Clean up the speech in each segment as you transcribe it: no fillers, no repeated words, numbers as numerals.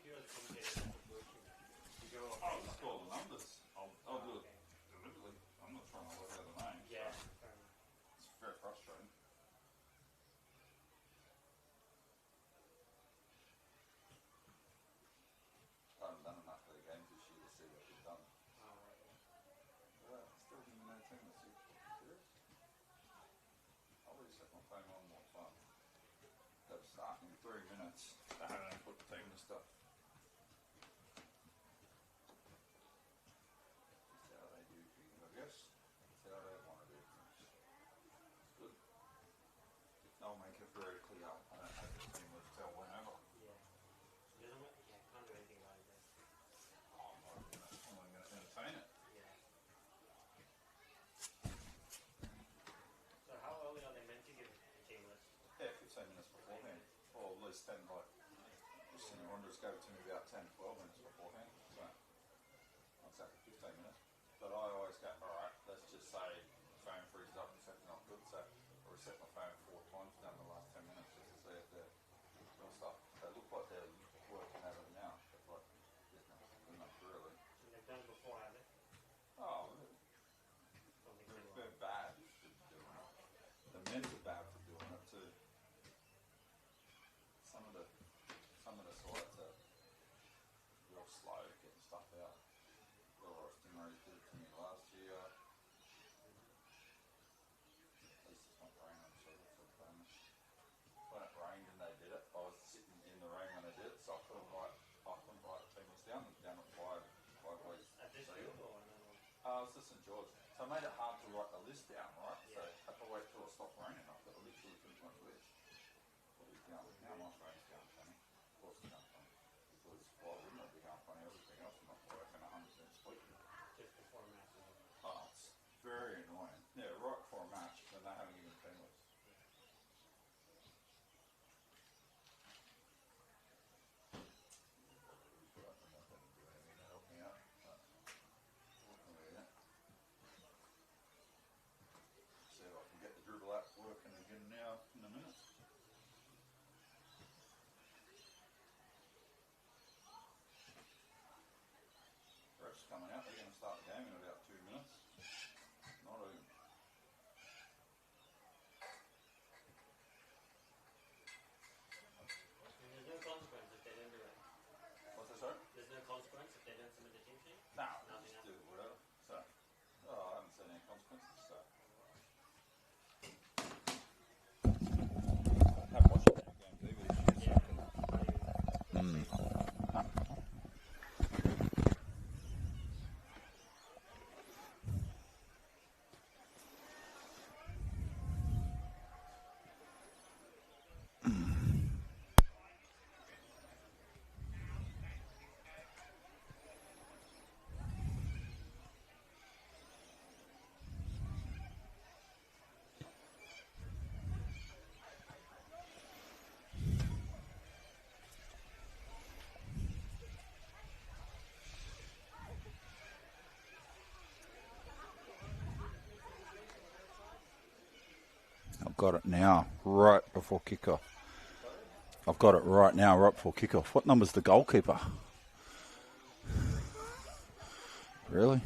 I'll just call the numbers. I'll do it deliberately. I'm not trying to work out the name. Yeah, So fair enough. it's very frustrating. I haven't done enough of the games this year to see what we've done. Still giving me no team this year. Serious? I'll reset my phone one more time. They'll start in 3 minutes. I haven't put the team and stuff. That's how they do things, I guess. That's how they want to do things. It's good. I'll make it very clear. I don't have the team with tell whenever. Yeah. Can't do anything about it. Oh, I'm not going to entertain it. Yeah. So how early are they meant to give the team list? Yeah, 15 minutes beforehand. Or at least 10, like, just senior Wanderers gave it to me about 10, 12 minutes beforehand. So, not exactly 15 minutes. But I always go, alright, let's just say the phone freezes up and it's not good. So, I reset my phone 4 times down the last 10 minutes just to see if they're real stuff. They look like they're working at it now. But, like, there's not really. And they've done it before, have they? Oh, Something similar. they're bad for doing it. The men are bad for doing it too. Some of the sites are real slow getting stuff out. Laura Stingrays did it to me last year. At least it's not raining, so that's a bonus. When it rained and they did it, I was sitting in the rain when they did it, so I couldn't write the team list down at five weeks. At this field or another one? It was just St George. So I made it hard to write the list down, right? Yeah. So I had to wait till it stopped raining. I've got to literally finish my list. What is down? Now my phone's down funny. Of course it's down funny. Because why wouldn't it be down funny? Everything else is not working 100% sweet. Just before a match. Oh, it's very annoying. Yeah, right before a match when they haven't even team list. See if I can get the dribble app working again now in a minute. Ref's coming out, they're going to start the game in about 2 minutes. Not even. And there's no consequence if they don't do it. What's that, sorry? There's no consequence if they don't submit the team sheet? No, Nothing just else. do whatever. So, I haven't seen any consequences, so. I have watched that game, but Yeah. I've got it now, right before kickoff. I've got it right now, right before kickoff. What number's the goalkeeper? Really?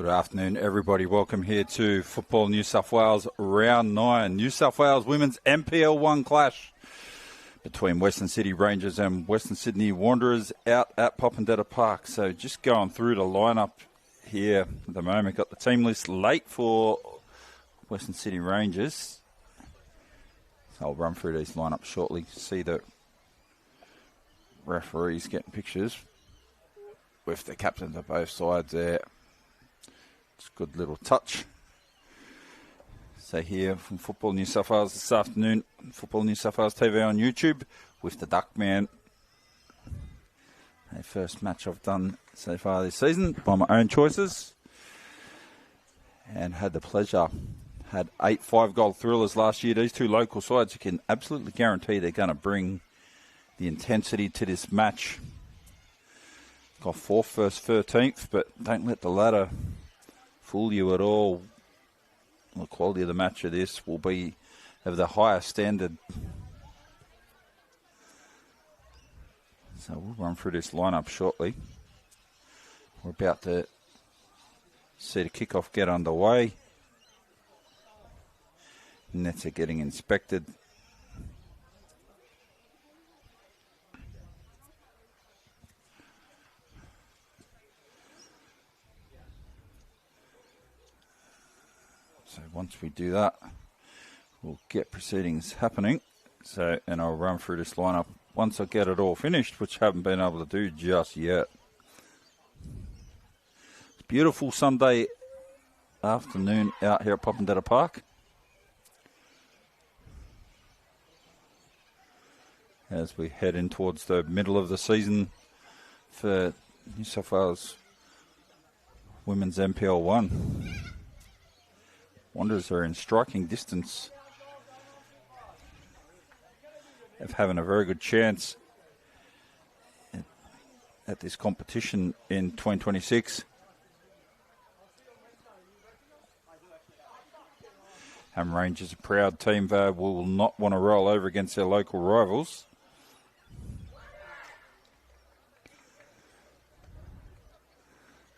Good afternoon, everybody. Welcome here to Football New South Wales Round 9. New South Wales Women's NPL 1 clash between Western City Rangers and Western Sydney Wanderers out at Popondetta Park. So just going through the lineup here at the moment. Got the team list late for Western City Rangers. So I'll run through these lineups shortly. See the referees getting pictures with the captains of both sides there. It's a good little touch. So here from Football New South Wales this afternoon, Football New South Wales TV on YouTube with the Duckman. A first match I've done so far this season by my own choices. And had the pleasure. Had 8 5-goal thrillers last year. These two local sides, you can absolutely guarantee they're going to bring the intensity to this match. Got 4th versus 13th, but don't let the ladder fool you at all. The quality of the match of this will be of the highest standard. So we'll run through this lineup shortly. We're about to see the kickoff get underway. Nets are getting inspected. So once we do that, we'll get proceedings happening. So, and I'll run through this lineup once I get it all finished, which I haven't been able to do just yet. It's a beautiful Sunday afternoon out here at Popondetta Park. As we head in towards the middle of the season for New South Wales Women's NPL 1. Wanderers are in striking distance of having a very good chance at this competition in 2026. And Rangers, a proud team, though, will not want to roll over against their local rivals.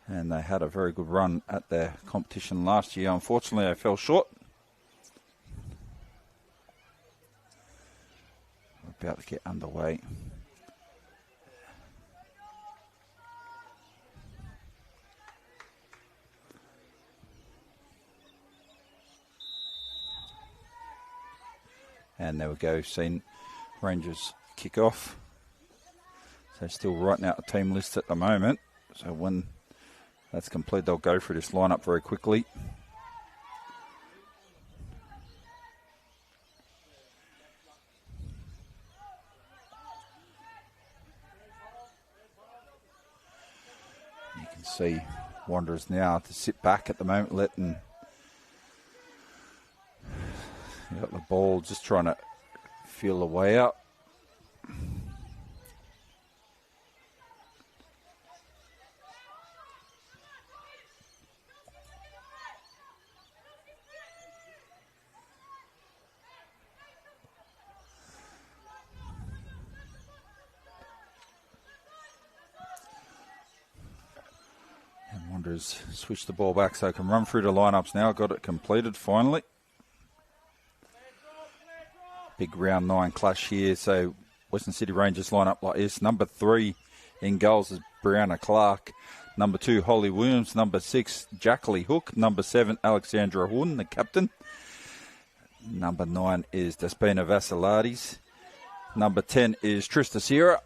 And they had a very good run at their competition last year. Unfortunately, they fell short. We're about to get underway. And there we go, seen Rangers kick off. So still writing out the team list at the moment. So when that's complete, they'll go through this lineup very quickly. You can see Wanderers now to sit back at the moment, letting you got the ball just trying to feel the way out. Wanderers switch the ball back so I can run through the lineups now. Got it completed finally. Big round 9 clash here. So Western City Rangers line up like this. Number 3 in goals is Brianna Clark. Number 2, Holly Williams. Number 6, Jacqueline Hook. Number 7, Alexandra Horn, the captain. Number 9 is Despina Vassiliades. Number 10 is Trista Sierra.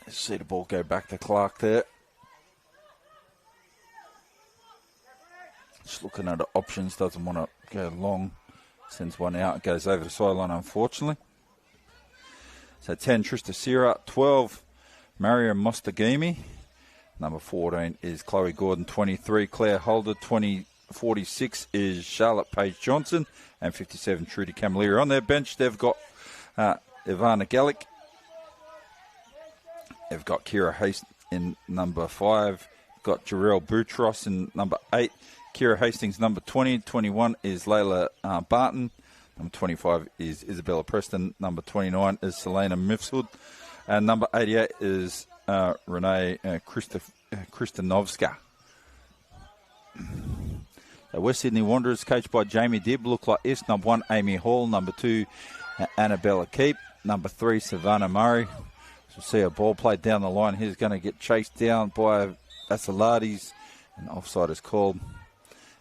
See the ball go back to Clark there. Just looking at the options, doesn't want to go long. Sends one out, goes over the sideline, unfortunately. So 10, Trista Sierra. 12, Mario Mostagimi. Number 14 is Chloe Gordon. 23, Claire Holder. 46 is Charlotte Page Johnson. And 57, Trudy Camilleri. On their bench, they've got Ivana Gallic. They've got Kira Hastings in number 5. Got Jarrell Boutros in number 8. Kira Hastings, number 20. 21 is Layla Barton. Number 25 is Isabella Preston. Number 29 is Selena Mifsud. And number 88 is Renee Kristanovska. So West Sydney Wanderers, coached by Jamie Dibb, look like this. Number 1, Amy Hall. Number 2, Annabella Keep. Number 3, Savannah Murray. So see a ball played down the line. He's going to get chased down by Vasilades, and offside is called.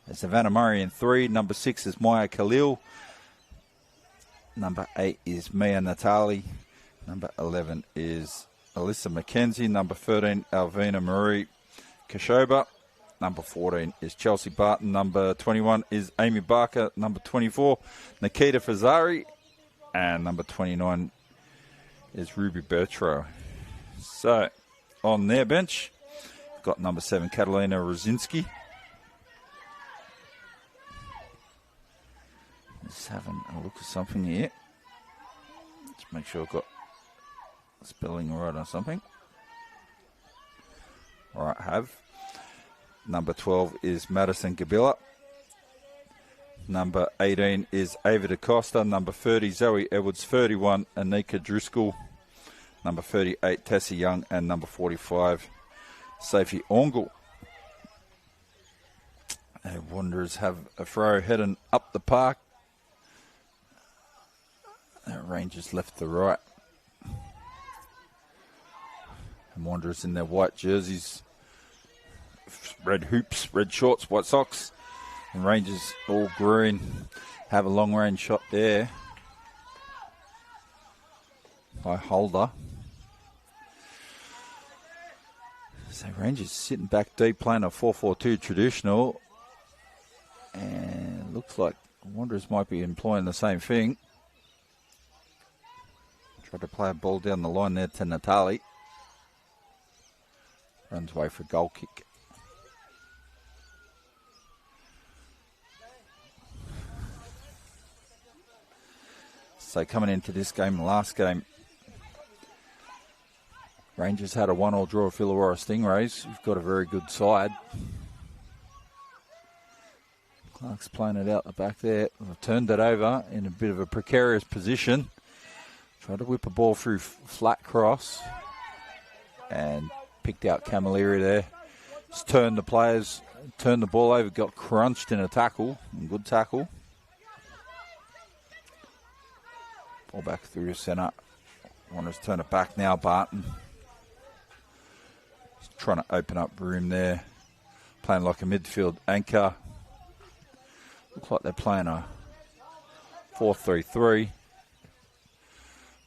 And Savannah Murray in 3. Number 6 is Maya Khalil. Number 8 is Mia Natali. Number 11 is Alyssa McKenzie. Number 13, Alvina Marie Kashoba. Number 14 is Chelsea Barton. Number 21 is Amy Barker. Number 24, Nikita Fazari. And number 29 is Ruby Bertro. So, on their bench, got number 7, Catalina Rosinski. Just having a look at something here. Let's make sure I've got spelling right on something. All right, have. Number 12 is Madison Gabilla. Number 18 is Ava DaCosta. Number 30, Zoe Edwards. 31, Anika Driscoll. Number 38, Tessie Young. And number 45, Sophie Ongle. And Wanderers have a throw heading up the park. Rangers left to right. And Wanderers in their white jerseys, red hoops, red shorts, white socks. And Rangers all green. Have a long range shot there by Holder. So Rangers sitting back deep, playing a 4-4-2 traditional. And looks like Wanderers might be employing the same thing. Tried to play a ball down the line there to Natali. Runs away for a goal kick. So coming into this game, the last game, Rangers had a 1-1 draw with Illawarra Stingrays. We've got a very good side. Clark's playing it out the back there. We've turned it over in a bit of a precarious position. Tried to whip a ball through flat cross and picked out Camilleri there. Just turned the players, turned the ball over, got crunched in a tackle. Good tackle. Ball back through the centre. Wanderers turn it back now, Barton. Just trying to open up room there. Playing like a midfield anchor. Looks like they're playing a 4-3-3.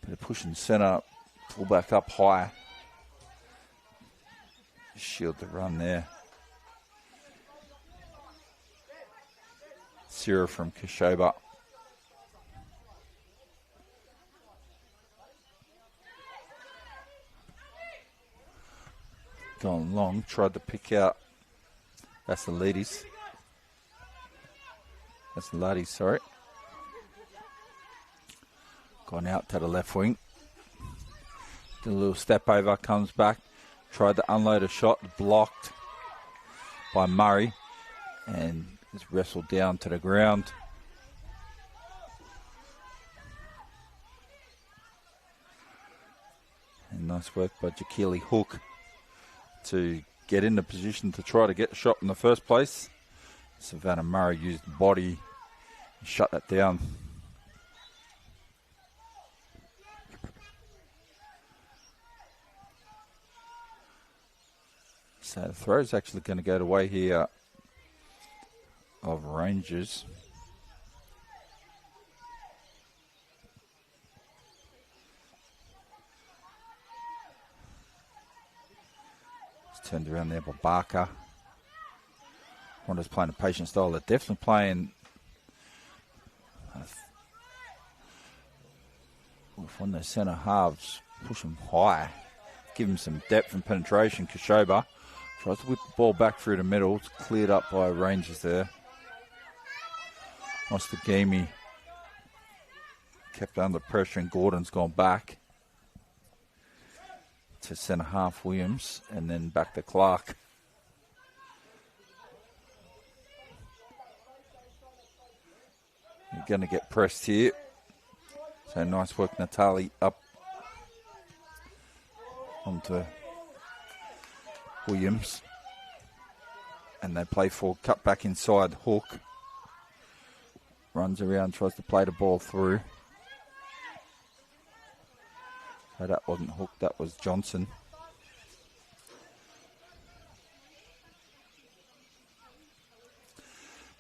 They're pushing centre, pull back up high. Shield the run there. Sarah from Kashoba. Gone long, tried to pick out Vasilades. Sorry. Gone out to the left wing. Did a little step over, comes back. Tried to unload a shot, blocked by Murray. And is wrestled down to the ground. And nice work by Jakili Hook to get in the position to try to get the shot in the first place. Savannah Murray used the body and shut that down. So the throw is actually going to go the way here of Rangers. It's turned around there by Barker. Wanderers playing a patient style. They're definitely playing with one of their centre halves. Push them high. Give them some depth and penetration. Kashoba tries to whip the ball back through the middle. It's cleared up by Rangers there. Mostagimi kept under pressure and Gordon's gone back to centre half Williams and then back to Clark. You're going to get pressed here. So nice work, Natali up onto Williams. And they play for cut back inside. Hook runs around, tries to play the ball through. So that wasn't Hook, that was Johnson.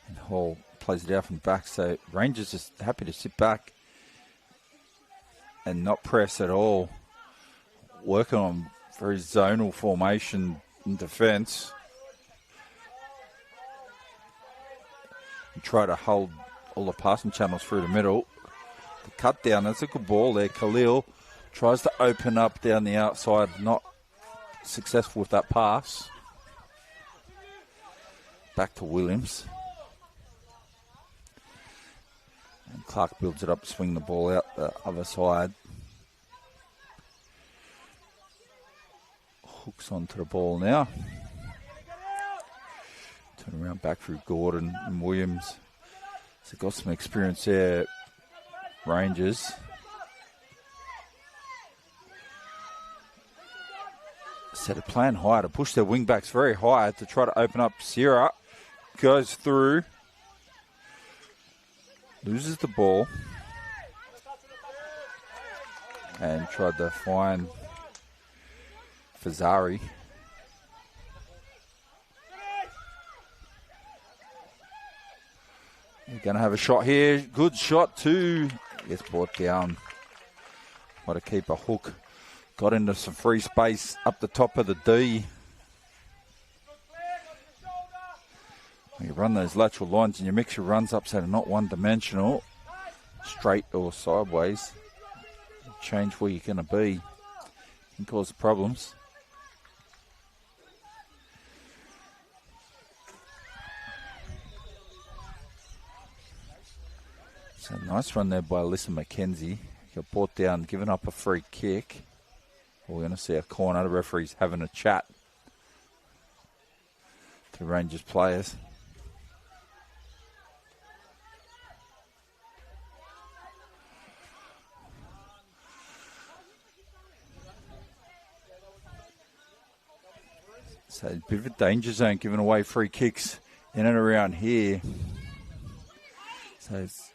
And Hall plays it out from back. So Rangers just happy to sit back and not press at all. Working on very zonal formation in defence. And try to hold all the passing channels through the middle. The cut down, that's a good ball there. Khalil tries to open up down the outside, not successful with that pass. Back to Williams. And Clark builds it up, swing the ball out the other side. Hooks onto the ball now. Turn around back through Gordon and Williams. So got some experience there, Rangers. So they're playing high to push their wing backs very high to try to open up. Sierra goes through. Loses the ball. And tried to find Fazari. You're going to have a shot here. Good shot too. Gets brought down. What a keeper. Hook got into some free space up the top of the D. When you run those lateral lines and you mix your runs up so they're not one-dimensional, straight or sideways, change where you're going to be, can cause problems. So nice run there by Alyssa McKenzie. Got brought down, given up a free kick. We're going to see a corner. The referee's having a chat to Rangers players. So a bit of a danger zone, giving away free kicks in and around here. So it's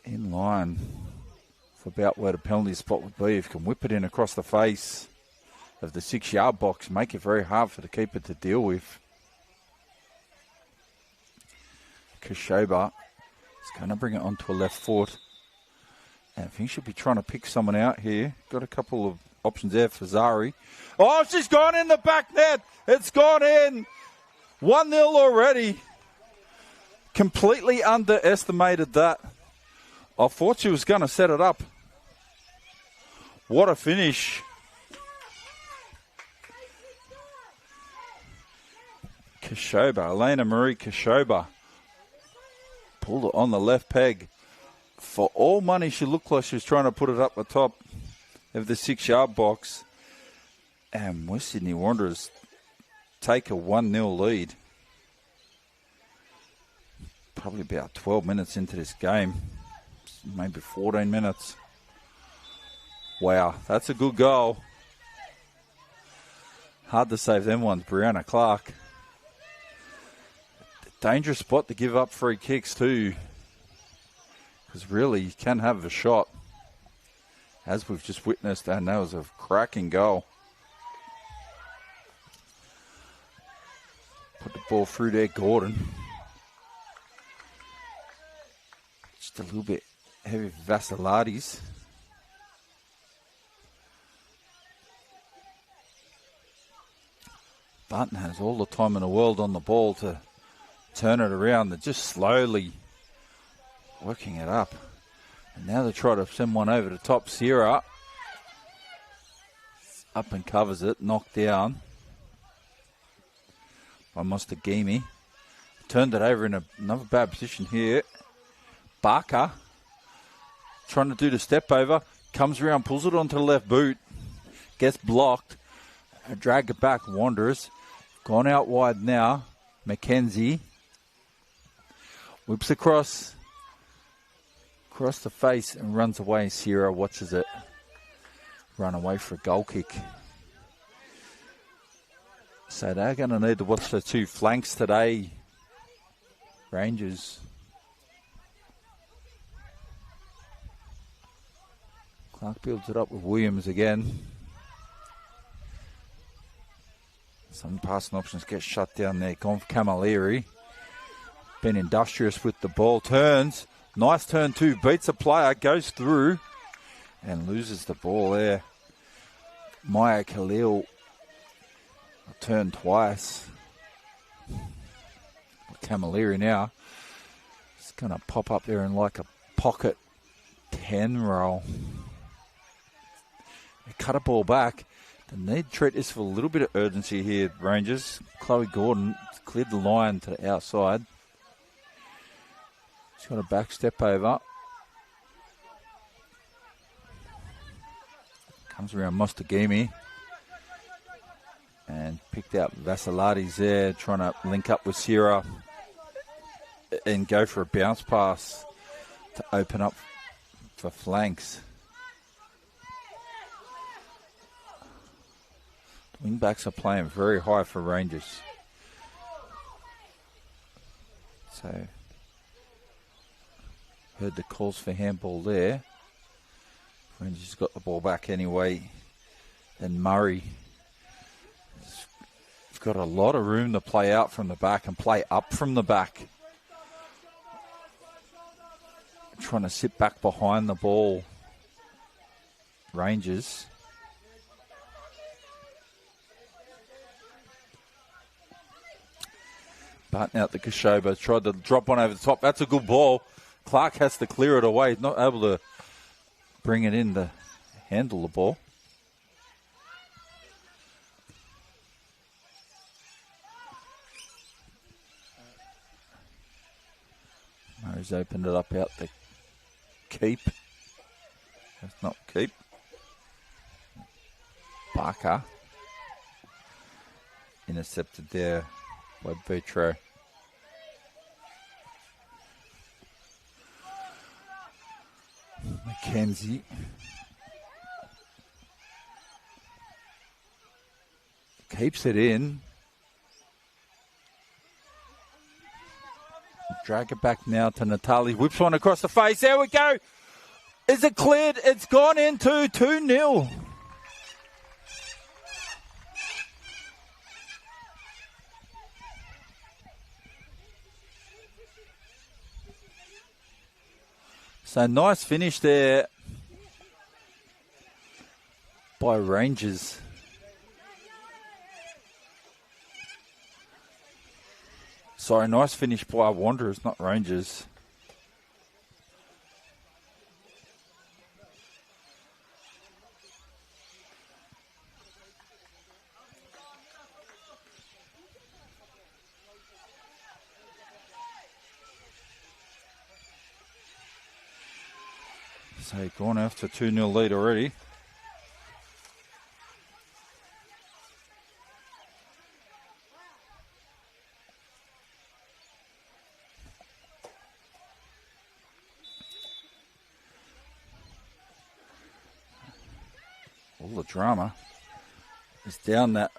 in line for about where the penalty spot would be. If you can whip it in across the face of the 6-yard box, make it very hard for the keeper to deal with. Kashoba is going to bring it onto a left foot. And I think she'll be trying to pick someone out here. Got a couple of options there for Zari. Oh, she's gone in the back net. It's gone in. 1-0 already. Completely underestimated that. I thought she was going to set it up. What a finish. Kashoba, Elena Marie Kashoba, pulled it on the left peg. For all money, she looked like she was trying to put it up the top of the 6-yard box. And West Sydney Wanderers take a 1-0 lead. Probably about 12 minutes into this game. Maybe 14 minutes. Wow, that's a good goal. Hard to save them ones, Brianna Clark. Dangerous spot to give up free kicks too. Because really, you can have a shot. As we've just witnessed, and that was a cracking goal. Put the ball through there, Gordon. Just a little bit heavy for Vassiliades. Barton has all the time in the world on the ball to turn it around. They're just slowly working it up. And now they try to send one over the top. Sierra up and covers it, knocked down by Mostagimi. Turned it over in another bad position here. Barker trying to do the step over, comes around, pulls it onto the left boot, gets blocked, drag it back. Wanderers gone out wide now. McKenzie whips across the face and runs away. Sierra watches it run away for a goal kick. So they're going to need to watch the two flanks today, Rangers. Clark builds it up with Williams again. Some passing options get shut down there. Gone for Camilleri. Been industrious with the ball. Turns. Nice turn too. Beats a player. Goes through. And loses the ball there. Maya Khalil turned twice. Camilleri now. It's going to pop up there in like a pocket 10 roll. They cut a ball back. They need to treat this with a little bit of urgency here, Rangers. Chloe Gordon cleared the line to the outside. She's got a back step over. Comes around Mostagimi. And picked out Vasilades there, trying to link up with Sierra and go for a bounce pass to open up for flanks. Wing backs are playing very high for Rangers. So, heard the calls for handball there. Rangers got the ball back anyway. And Murray has got a lot of room to play out from the back and play up from the back. Trying to sit back behind the ball. Rangers. Barton out the Kashoba, tried to drop one over the top. That's a good ball. Clark has to clear it away. He's not able to bring it in to handle the ball. Murray's opened it up out the keep. That's not keep. Barker intercepted there by Boutreau. McKenzie. Keeps it in. Drag it back now to Natali. Whips one across the face. There we go. Is it cleared? It's gone into 2-0. So nice finish there by Rangers. Sorry, nice finish by Wanderers, not Rangers. So gone after 2-0 lead already. All the drama is down that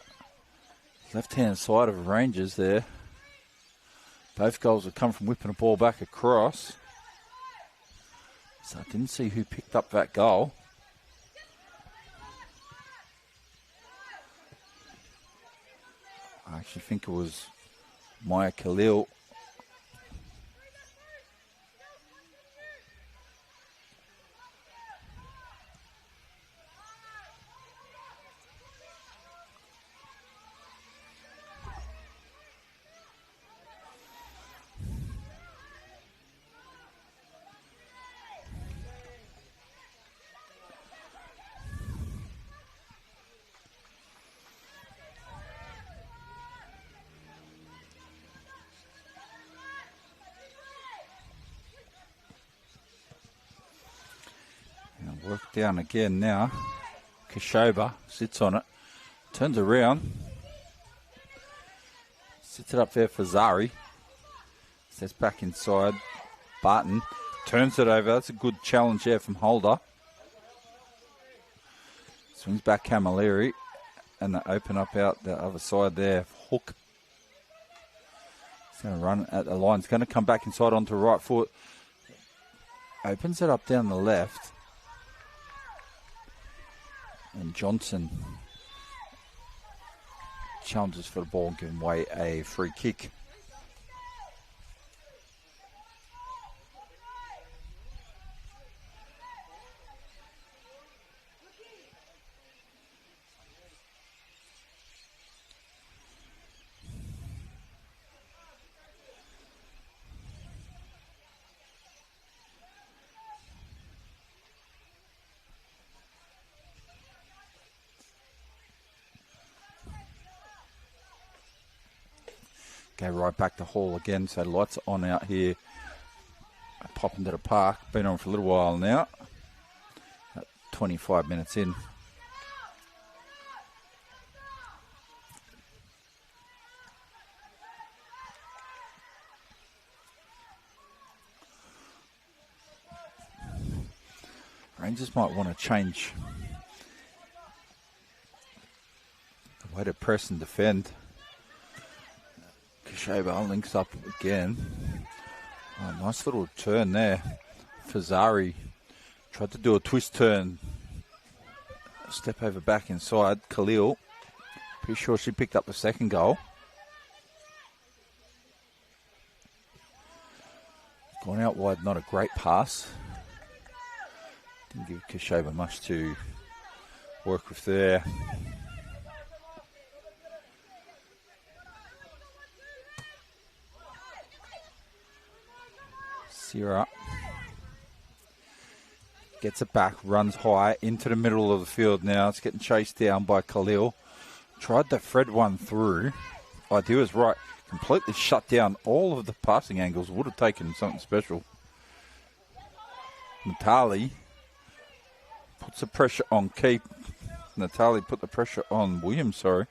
left-hand side of Rangers there. Both goals have come from whipping a ball back across. So I didn't see who picked up that goal. I actually think it was Maya Khalil. Work down again now. Kashoba sits on it. Turns around. Sits it up there for Zari. Sets back inside. Barton turns it over. That's a good challenge there from Holder. Swings back Camilleri. and they open up out the other side there. Hook. He's going to run at the line. He's going to come back inside onto right foot. Opens it up down the left. And Johnson challenges for the ball and giving away a free kick. Go right back to Hall again, so lights on out here. Pop into the park. Been on for a little while now. 25 minutes in. Rangers might want to change the way to press and defend. Kashoba links up again. Oh, nice little turn there. Fazari tried to do a twist turn. Step over back inside. Khalil. Pretty sure she picked up the second goal. Gone out wide, not a great pass. Didn't give Kashoba much to work with there. Sierra gets it back, runs high into the middle of the field now. It's getting chased down by Khalil. Tried to thread one through. Idea was right. Completely shut down all of the passing angles. Would have taken something special. Natali puts the pressure on Keep. Natali put the pressure on Williams, sorry.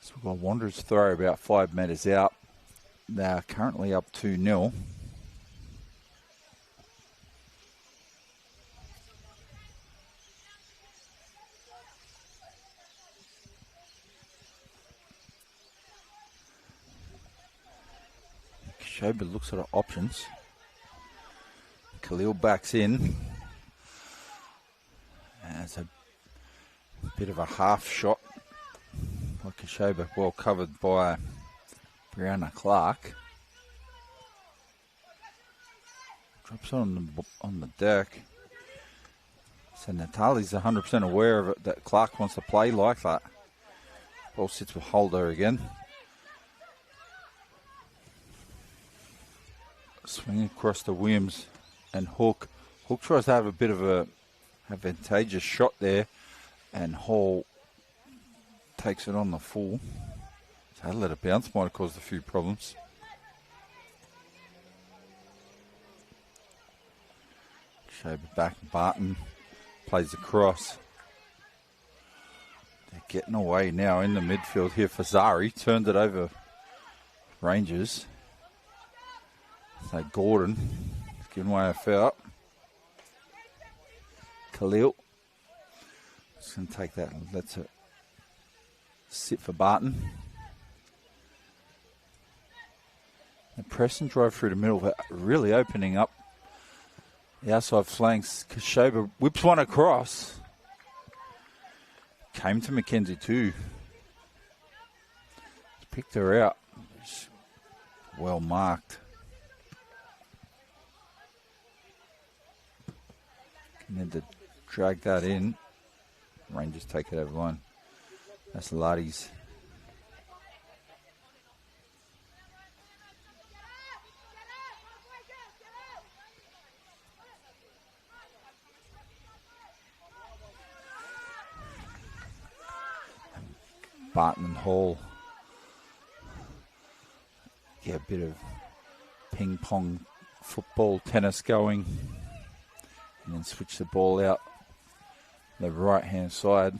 So we've got Wanderers throw about 5 metres out. They are currently up 2-0. Shoba looks at her options. Khalil backs in. As a bit of a half shot by Kashoba, well covered by Brianna Clark. Drops on the deck. So Natali's 100% aware of it, that Clark wants to play like that. Ball sits with Holder again. Swing across to Williams and Hook. Hook tries to have a bit of a advantageous shot there, and Hall takes it on the full. So let it bounce, might have caused a few problems. Shaver back, Barton plays across. They're getting away now in the midfield here for Zari. Turned it over Rangers. So Gordon is giving away a foul. Khalil is going to take that and lets it sit for Barton. And press and drive through the middle, but really opening up the outside flanks. Kashoba whips one across. Came to Mackenzie too. Picked her out. Well marked. And then to drag that in. Rangers take it over the line. That's Ladies. Barton and Hall. Yeah, a bit of ping pong, football, tennis going. And then switch the ball out the right hand side.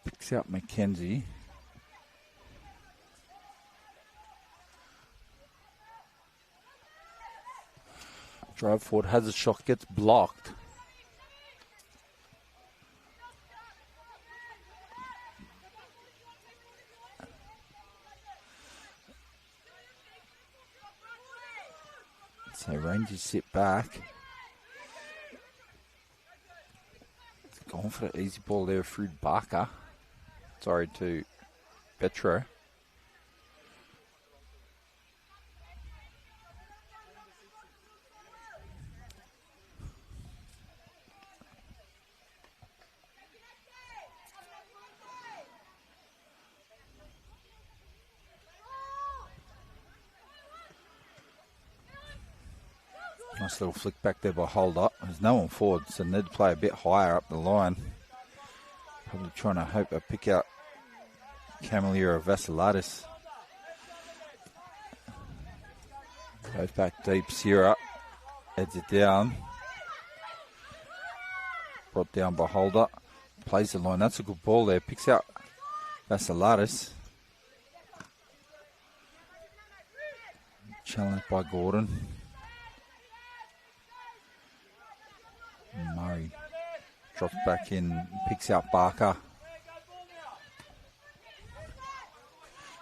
Picks out Mackenzie. Drive forward, has a shot, gets blocked. So Rangers sit back. Going for the easy ball there through Barker. Sorry, to Petro. Nice little flick back there by Holder. There's no one forward, so need to play a bit higher up the line. Probably trying to hope I pick out Camilleri or Vassilatis. Goes back deep. Sierra heads it down. Brought down by Holder. Plays the line. That's a good ball there. Picks out Vassilatis. Challenged by Gordon. Murray drops back in, picks out Barker.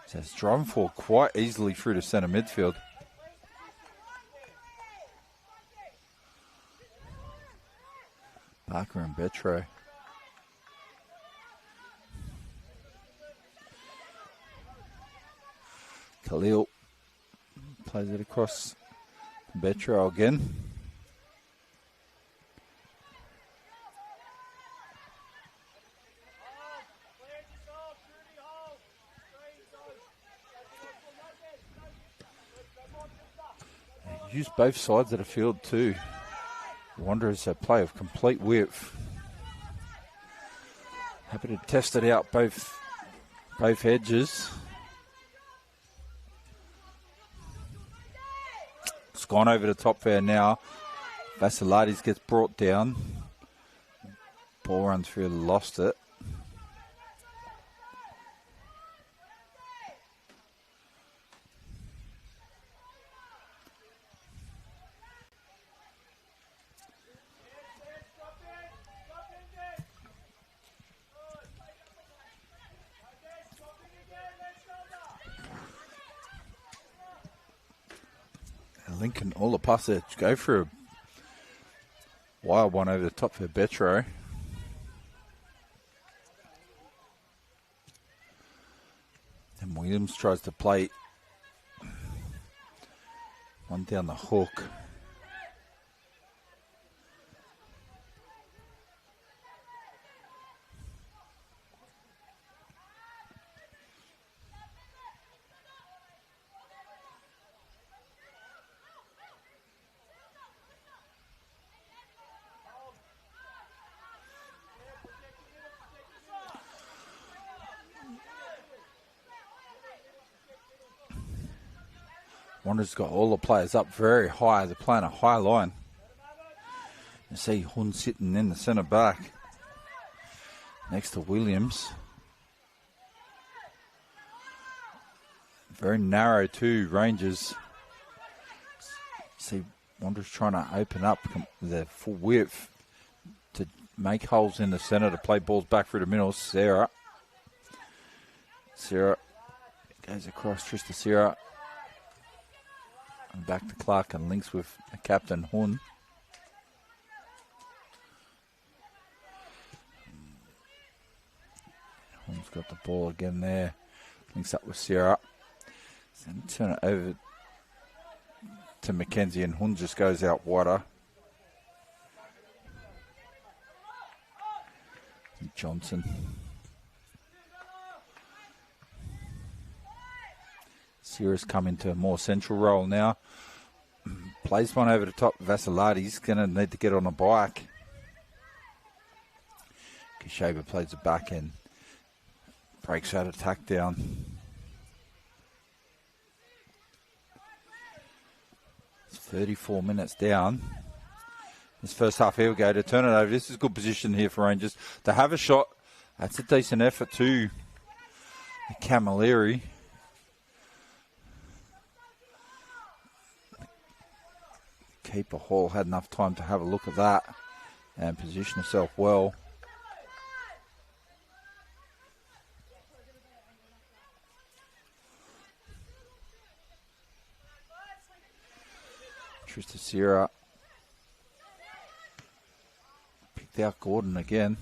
So it's driving forward quite easily through to centre midfield. Barker and Betro. Khalil plays it across Betro again. Use both sides of the field too. Wanderers a play of complete width. Happy to test it out both edges. It's gone over the top there now. Vassilatis gets brought down. Ball runs through, lost it. Lincoln, all the passes go for a wild one over the top for Betro. And Williams tries to play one down the hook. Wanderers got all the players up very high. They're playing a high line. You see Hun sitting in the centre back next to Williams. Very narrow too, Rangers. See Wanderers trying to open up their full width to make holes in the centre to play balls back through the middle. Sarah goes across, Trista Sarah. And back to Clark and links with Captain Hun. Hun's got the ball again there. Links up with Sarah. So turn it over to Mackenzie and Hun just goes out wider. Johnson. Sarah's come into a more central role now. Plays one over the top. Vassilatis going to need to get on a bike. Kashaba plays the back end. Breaks that attack down. It's 34 minutes down. This first half, here we go to turn it over. This is a good position here for Rangers to have a shot. That's a decent effort too. Camilleri. Keeper Hall had enough time to have a look at that and position herself well. Trista Sierra picked out Gordon again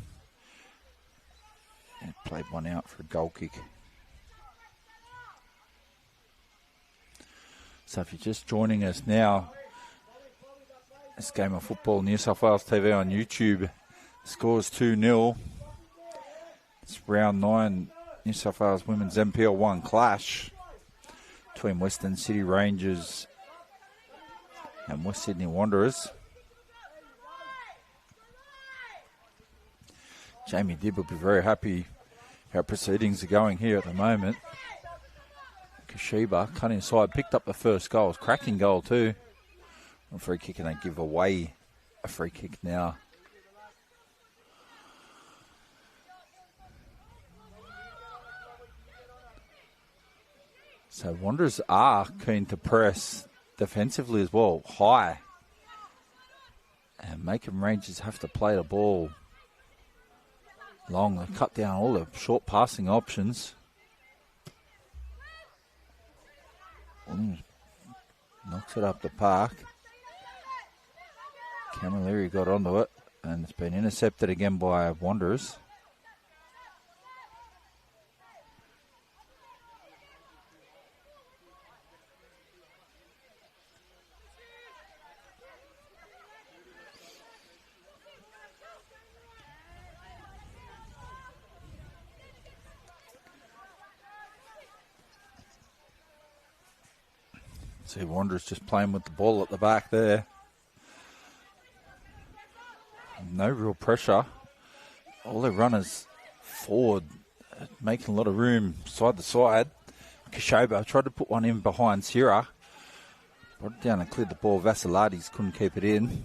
and played one out for a goal kick. So if you're just joining us now, this game of football, New South Wales TV on YouTube, the score is 2-0. It's round 9, New South Wales Women's NPL 1 clash between Western City Rangers and West Sydney Wanderers. Jamie Dibb will be very happy how proceedings are going here at the moment. Kashiba cut inside, picked up the first goal. It's a cracking goal too. A free kick, and they give away a free kick now. So Wanderers are keen to press defensively as well, high, and making Rangers have to play the ball long. They cut down all the short passing options. Knocks it up the park. Camilleri got onto it, and it's been intercepted again by Wanderers. See, Wanderers just playing with the ball at the back there. No real pressure. All their runners forward, making a lot of room side to side. Kashoba tried to put one in behind Sierra. Brought it down and cleared the ball. Vassiliades couldn't keep it in.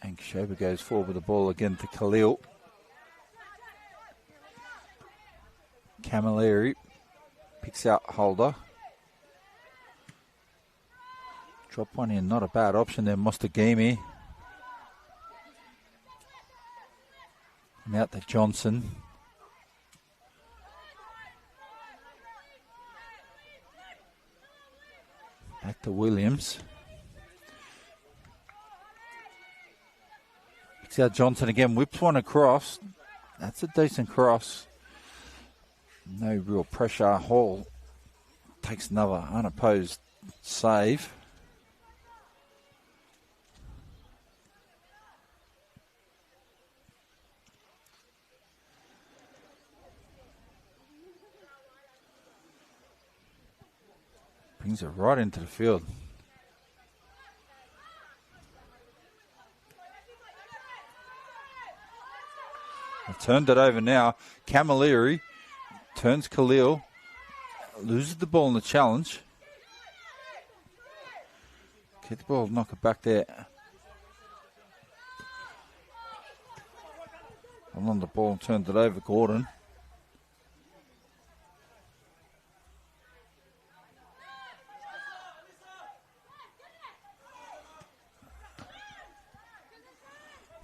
And Kashoba goes forward with the ball again to Khalil. Camilleri picks out Holder. Drop one in, not a bad option there, Mostagimi. And out to Johnson. Back to Williams. Picks out Johnson again, whips one across. That's a decent cross. No real pressure. Hall takes another unopposed save. Brings it right into the field. They've turned it over now. Camilleri turns Khalil, loses the ball in the challenge. Get the ball, knock it back there. And on the ball and turned it over, Gordon.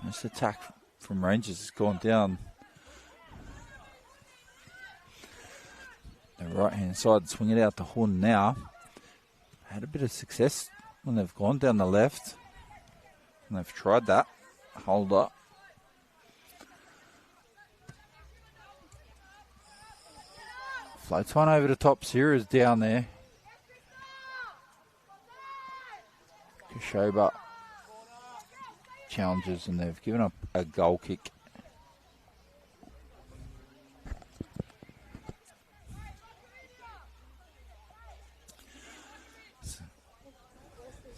This attack from Rangers has gone down the right hand side, swing it out to Horn now. Had a bit of success when they've gone down the left. And they've tried that. Holder. Floats one over the top. Sierra's down there. Kashoba challenges, and they've given up a goal kick.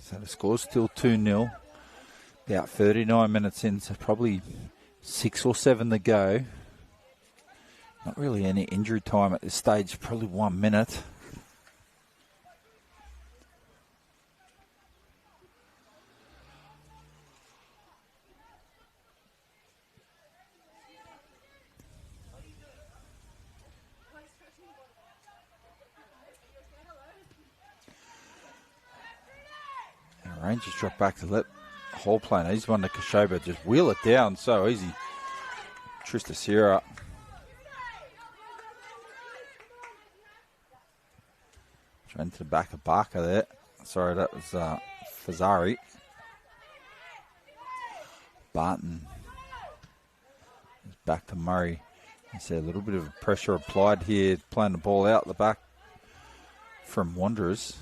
So the score's still 2-0. About 39 minutes in, so probably 6 or 7 to go. Not really any injury time at this stage, probably 1 minute. Rangers drop back to let Hall play. Now he's one to Kashoba. Just wheel it down so easy. Trista Sierra. Trying to the back of Barker there. Sorry, that was Fazari. Barton. Back to Murray. You see a little bit of pressure applied here, playing the ball out the back from Wanderers.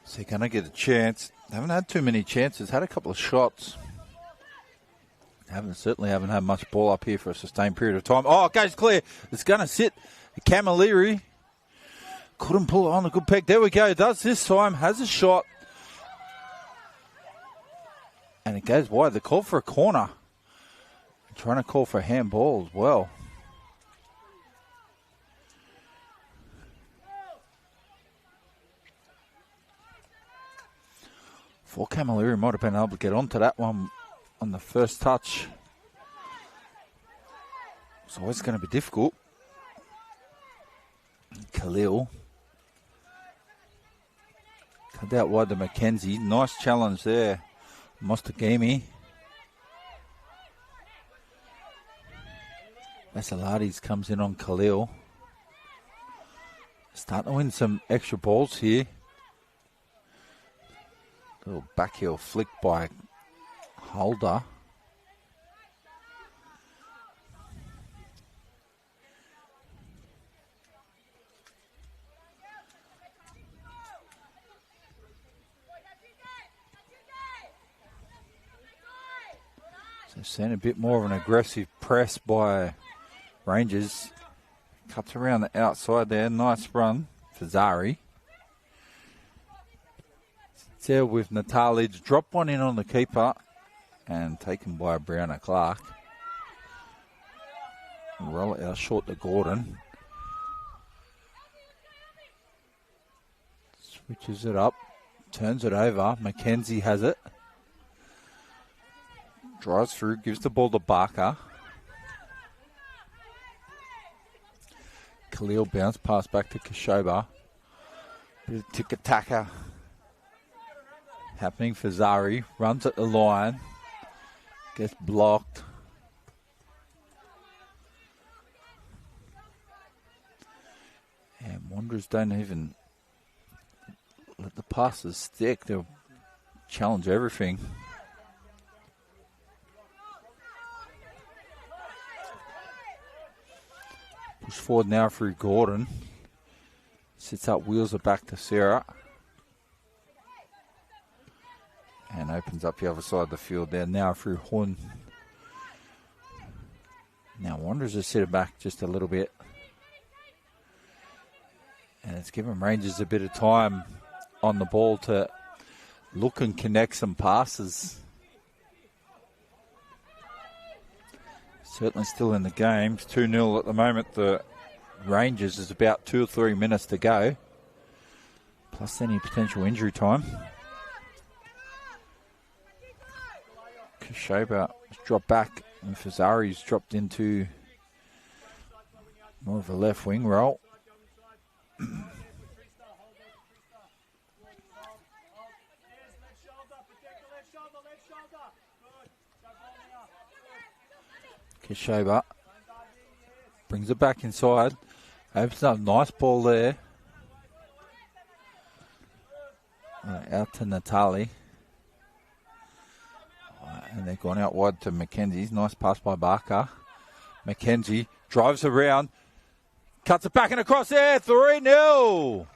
So you're going to get a chance. Haven't had too many chances. Had a couple of shots. Certainly haven't had much ball up here for a sustained period of time. Oh, it goes clear. It's going to sit. Camilleri couldn't pull it on a good peg. There we go. Does this time. Has a shot. And it goes wide. The call for a corner. Trying to call for a handball as well. For Camilleri might have been able to get onto that one on the first touch. It's always going to be difficult. Khalil. Cut out wide to McKenzie. Nice challenge there. Mostagimi. Vasilades comes in on Khalil. Starting to win some extra balls here. Little backheel flick by Holder. So seeing a bit more of an aggressive press by Rangers. Cuts around the outside there. Nice run for Zari. There with Natali to drop one in on the keeper and taken by Brianna Clark. Roll it out short to Gordon. Switches it up, turns it over. McKenzie has it. Drives through, gives the ball to Barker. Khalil bounce pass back to Kashoba. Bit of tick-a-tacker happening for Zari. Runs at the line. Gets blocked. And Wanderers don't even let the passes stick. They'll challenge everything. Push forward now through Gordon. Sits up, wheels it back to Sarah. And opens up the other side of the field there. Now through Hun. Now Wanderers are sitting back just a little bit. And it's given Rangers a bit of time on the ball to look and connect some passes. Certainly still in the game. It's 2-0 at the moment. The Rangers is about 2 or 3 minutes to go. Plus any potential injury time. Kashoba has dropped back and Fazari's dropped into more of a left wing role. Kashoba brings it back inside. Opens up, nice ball there. Out to Natali. And they're going out wide to McKenzie. Nice pass by Barker. McKenzie drives around. Cuts it back and across there. 3-0.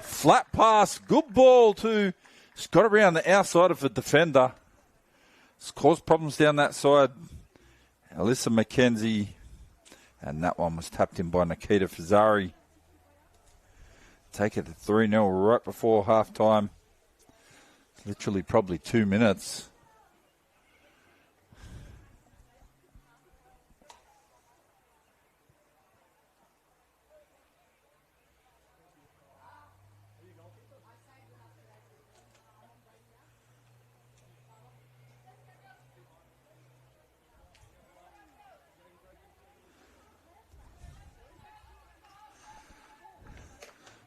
Flat pass. Good ball to. It's got around the outside of the defender. It's caused problems down that side. Alyssa McKenzie. And that one was tapped in by Nikita Fazari. Take it to 3-0 right before half time. Literally probably 2 minutes.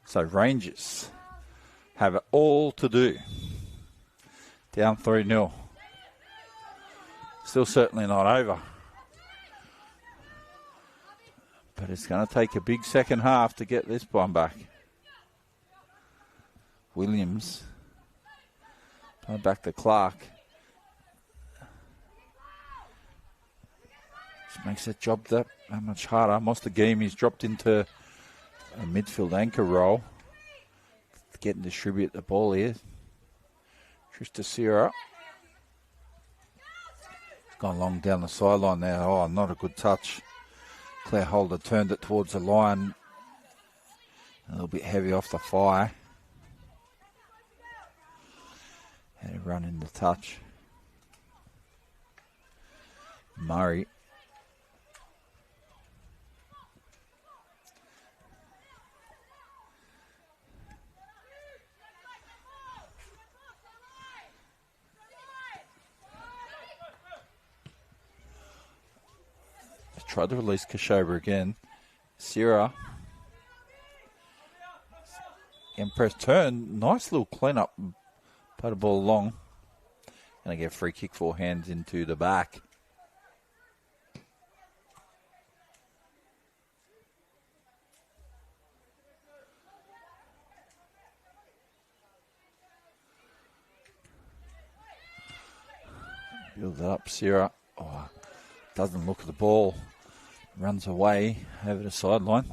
So Rangers have it all to do. Down 3-0. Still certainly not over. But it's going to take a big second half to get this one back. Williams. Back to Clark. Just makes that job that much harder. Most of the game he's dropped into a midfield anchor role. Getting to distribute the ball here. Trista Sierra. Gone long down the sideline there. Oh, not a good touch. Claire Holder turned it towards the line. A little bit heavy off the fire. Had to run into touch. Murray. Tried to release Kashoba again. Sierra. Empress turn. Nice little clean-up. Put the ball long. Going to get a free kick, 4 hands into the back. Build it up, Sierra. Oh, doesn't look at the ball. Runs away over the sideline.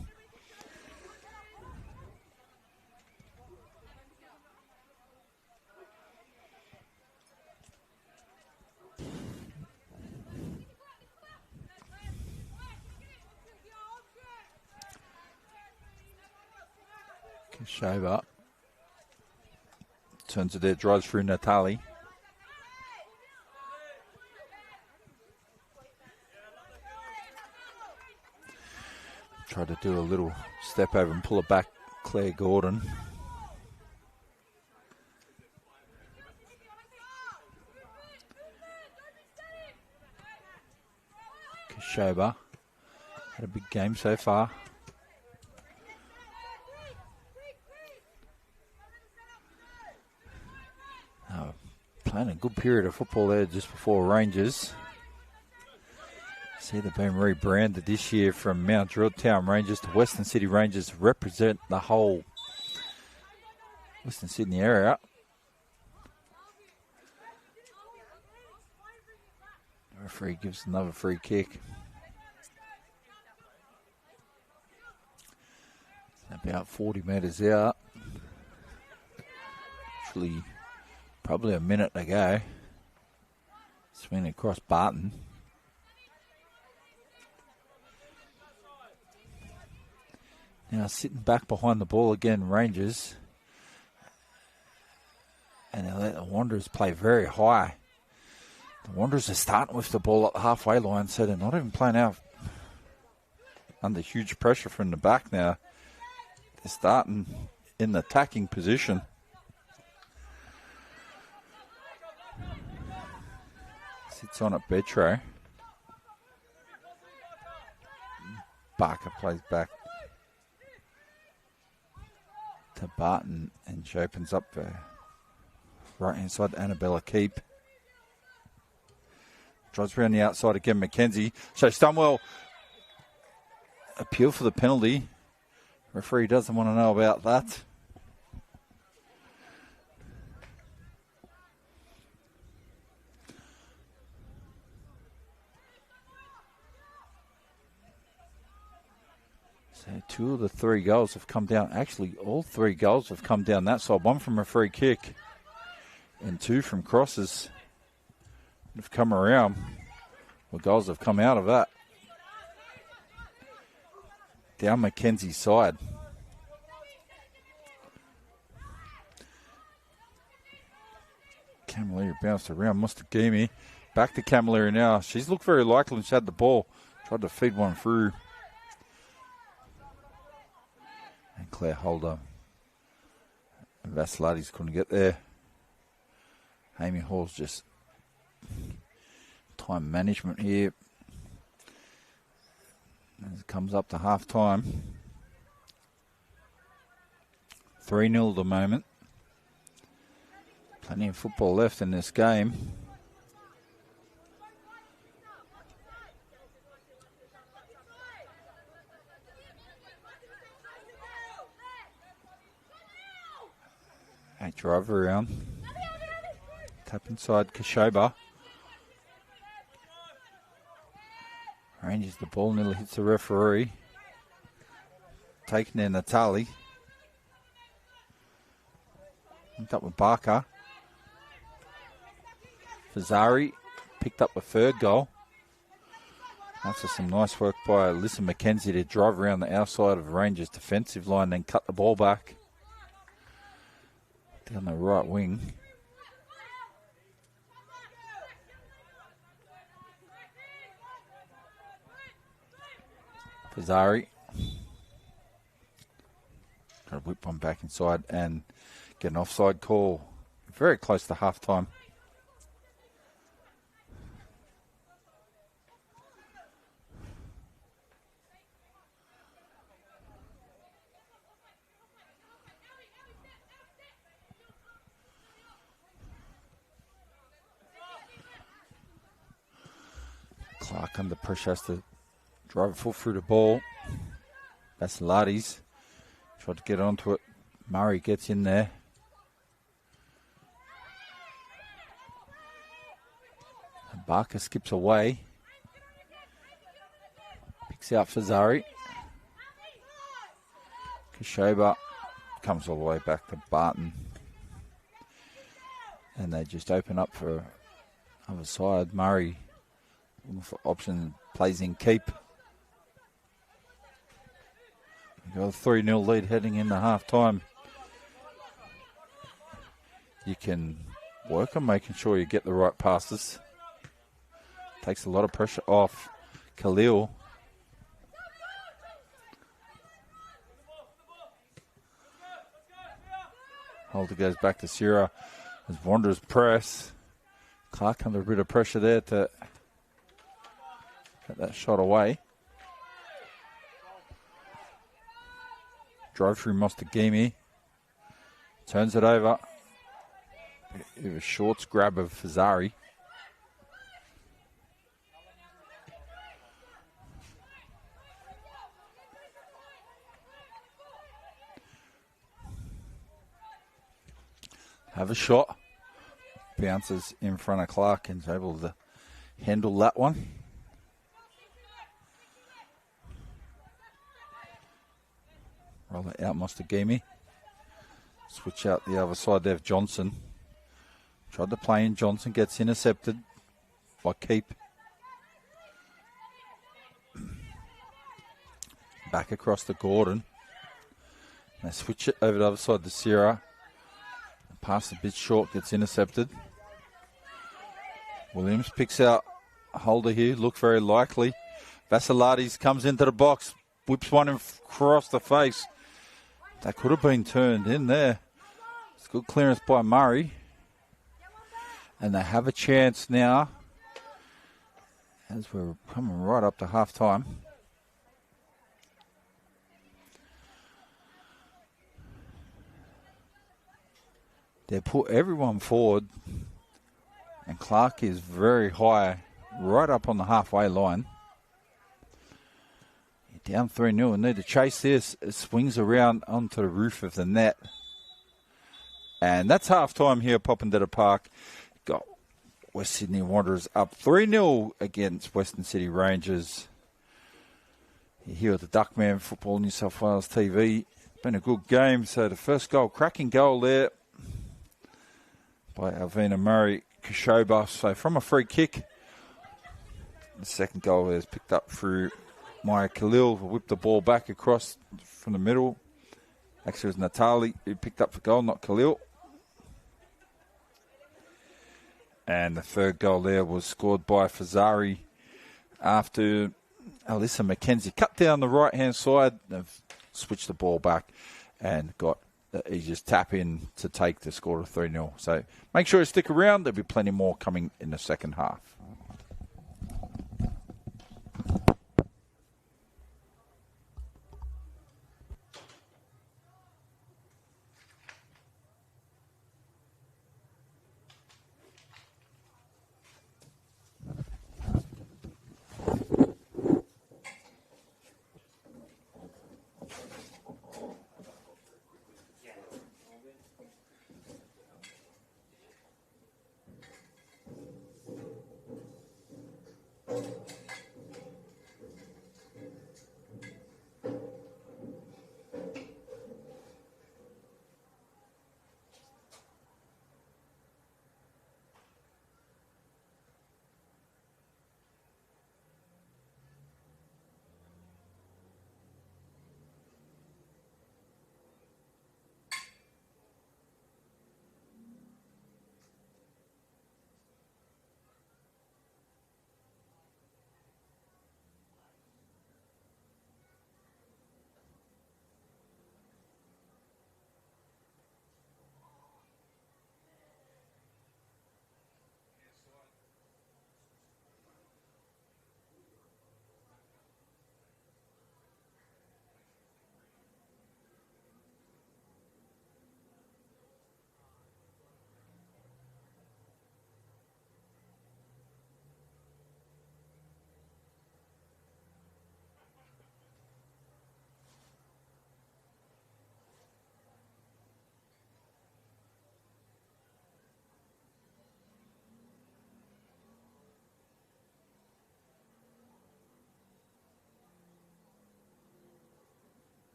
Kashoba turns it there, drives through Natali. Tried to do a little step over and pull it back, Claire Gordon. Kashoba had a big game so far. Playing a good period of football there just before Rangers. See, they've been rebranded this year from Mount Druitt Town Rangers to Western City Rangers to represent the whole Western Sydney area. The referee gives another free kick. About 40 metres out. Actually, probably a minute to go. Swing across Barton. Now sitting back behind the ball again, Rangers. And they let the Wanderers play very high. The Wanderers are starting with the ball at the halfway line, so they're not even playing out under huge pressure from the back now. They're starting in the attacking position. Sits on at Betro. Barker plays back to Barton, and she opens up the right hand side to Annabella Keep. Drives around the outside again, McKenzie. So Stunwell appeal for the penalty. Referee doesn't want to know about that. So 2 of the 3 goals have come down. Actually, all 3 goals have come down that side. 1 from a free kick and 2 from crosses. Have come around. Well, goals have come out of that. Down Mackenzie's side. Camilleri bounced around. Mustagimi. Back to Camilleri now. She's looked very likely when she had the ball. Tried to feed one through. And Claire Holder. And Vasilades couldn't get there. Amy Hall's just time management here. As it comes up to half time. 3-0 at the moment. Plenty of football left in this game. Drive around. Tap inside Kashoba. Ranges the ball, nearly hits the referee. Taken there, Natali. Linked up with Barker. Fazari picked up the third goal. After some nice work by Alyssa McKenzie to drive around the outside of Rangers' defensive line, then cut the ball back down the right wing. Fazari. Got to whip one back inside and get an offside call. Very close to half-time. Clark under pressure has to drive a full through the ball. Vasilades tried to get onto it. Murray gets in there. And Barker skips away. Picks out Fazari. Kashoba comes all the way back to Barton. And they just open up for other side. Murray looking for option, plays in keep. We've got a 3-0 lead heading into half-time. You can work on making sure you get the right passes. Takes a lot of pressure off Khalil. Holder goes back to Sierra as Wanderers press. Clark under a bit of pressure there to get that shot away. Drive through Mostagimi. Turns it over. Bit of a shorts grab of Fazari. Have a shot. Bounces in front of Clark and is able to handle that one. Roll it out, Mostagimi. Switch out the other side there of Johnson. Tried to play in. Johnson gets intercepted by Keep. Back across to Gordon. They switch it over to the other side to Sierra. Pass a bit short, gets intercepted. Williams picks out a holder here, look very likely. Vasilades comes into the box, whips one across the face. That could have been turned in there. It's good clearance by Murray. And they have a chance now as we're coming right up to half-time. They put everyone forward, and Clark is very high, right up on the halfway line. Down 3-0 and need to chase this. It swings around onto the roof of the net. And that's half-time here at Popondetta Park. Got West Sydney Wanderers up 3-0 against Western City Rangers. You're here at the Duckman Football New South Wales TV. Been a good game. So the first goal, cracking goal there by Alvina Murray Kashoba. So from a free kick, the second goal is picked up through Maya Khalil, who whipped the ball back across from the middle. Actually, it was Natali who picked up the goal, not Khalil. And the third goal there was scored by Fazari after Alyssa McKenzie cut down the right-hand side. They've switched the ball back and got the easiest tap in to take the score of 3-0. So make sure you stick around. There'll be plenty more coming in the second half.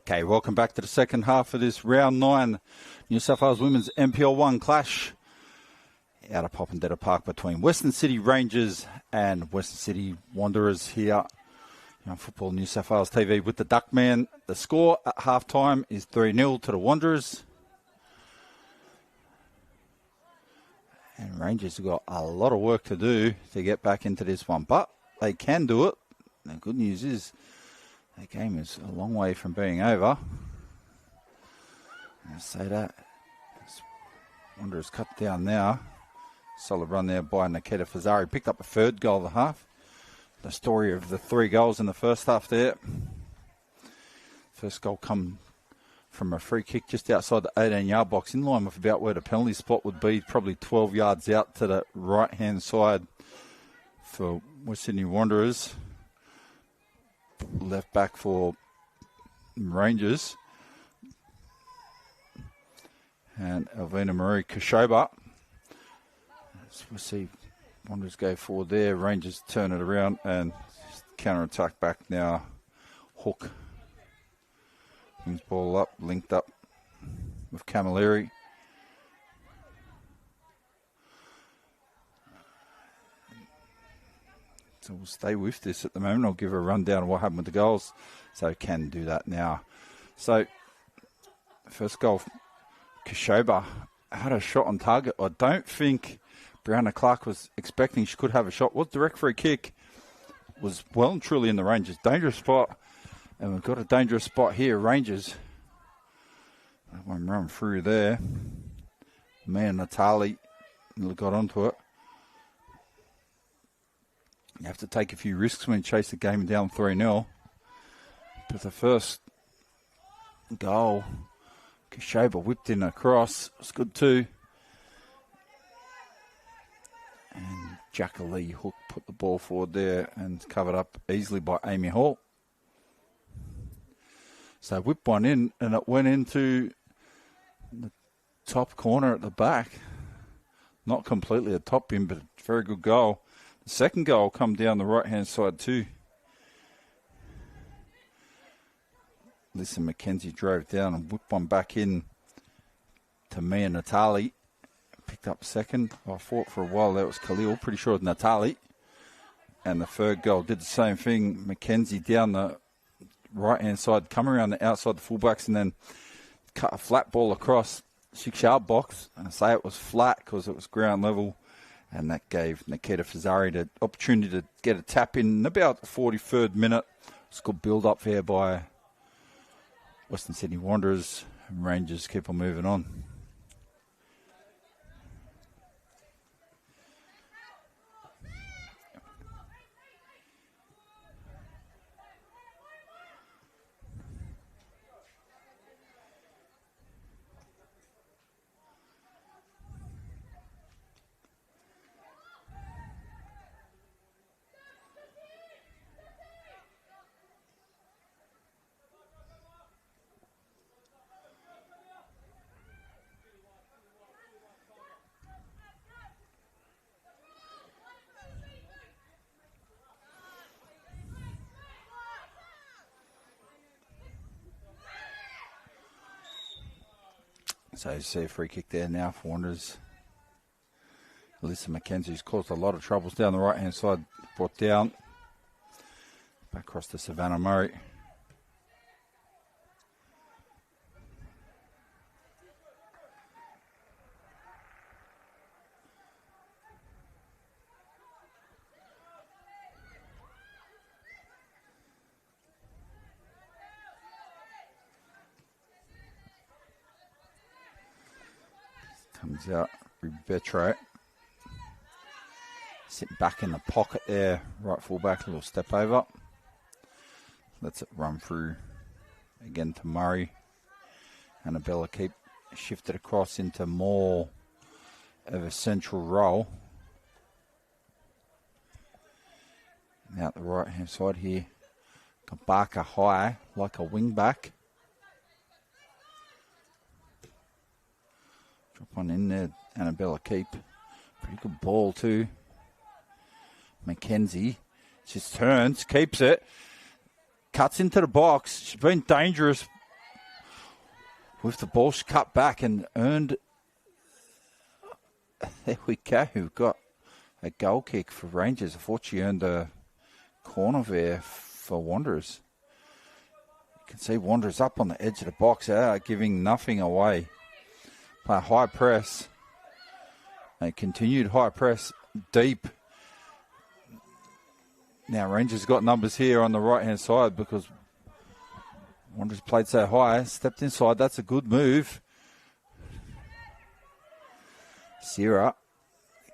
Okay, welcome back to the second half of this round 9 New South Wales Women's NPL 1 clash out of Popondetta Park between Western City Rangers and Western City Wanderers here on Football New South Wales TV with the Duckman. The score at halftime is 3-0 to the Wanderers. And Rangers have got a lot of work to do to get back into this one, but they can do it. The good news is the game is a long way from being over. I say that. Wanderers cut down now. Solid run there by Nikita Fazari. Picked up a third goal of the half. The story of the 3 goals in the first half there. First goal come from a free kick just outside the 18-yard box, in line with about where the penalty spot would be, probably 12 yards out to the right-hand side for West Sydney Wanderers. Left back for Rangers. And Elvina Marie Kashoba. As we see Wanderers go forward there. Rangers turn it around and counter-attack back now. Hook. Brings ball up, linked up with Camilleri. So we'll stay with this at the moment. I'll give a rundown of what happened with the goals. So can do that now. So, first goal, Kashoba had a shot on target. I don't think Brianna Clark was expecting she could have a shot. Was direct free kick. Was well and truly in the Rangers. Dangerous spot. And we've got a dangerous spot here. Rangers. That one run through there. Man, Natali got onto it. You have to take a few risks when you chase the game down 3-0. But the first goal, Kashoba whipped in across. It was good too. And Jackalee Hook put the ball forward there and covered up easily by Amy Hall. So whipped one in and it went into the top corner at the back. Not completely a top bin, but a very good goal. The second goal come down the right-hand side too. Lisa McKenzie drove down and whipped one back in to Mia Natali. Picked up second. I thought for a while that was Khalil. Pretty sure it was Natali. And the third goal did the same thing. McKenzie down the right-hand side, come around the outside the fullbacks and then cut a flat ball across 6-yard box. And I say it was flat because it was ground level. And that gave Nikita Fazari the opportunity to get a tap in about the 43rd minute. It's a good build-up there by Western Sydney Wanderers. And Rangers keep on moving on. So you see a free kick there now for Wanderers. Alyssa McKenzie's caused a lot of troubles down the right-hand side. Brought down. Back across to Savannah Murray. Comes out, Ribetre. Sitting back in the pocket there, right full back, little step over. Lets it run through again to Murray. Annabella keep shifted across into more of a central role. And out the right hand side here, Kabaka high, like a wing back. Drop one in there, Annabella Keep. Pretty good ball too. McKenzie just turns, keeps it, cuts into the box. She's been dangerous with the ball cut back and earned. There we go. We've got a goal kick for Rangers. I thought she earned a corner there for Wanderers. You can see Wanderers up on the edge of the box, giving nothing away. Play a high press. A continued high press deep. Now Rangers got numbers here on the right-hand side because Wanderers played so high. Stepped inside. That's a good move. Sierra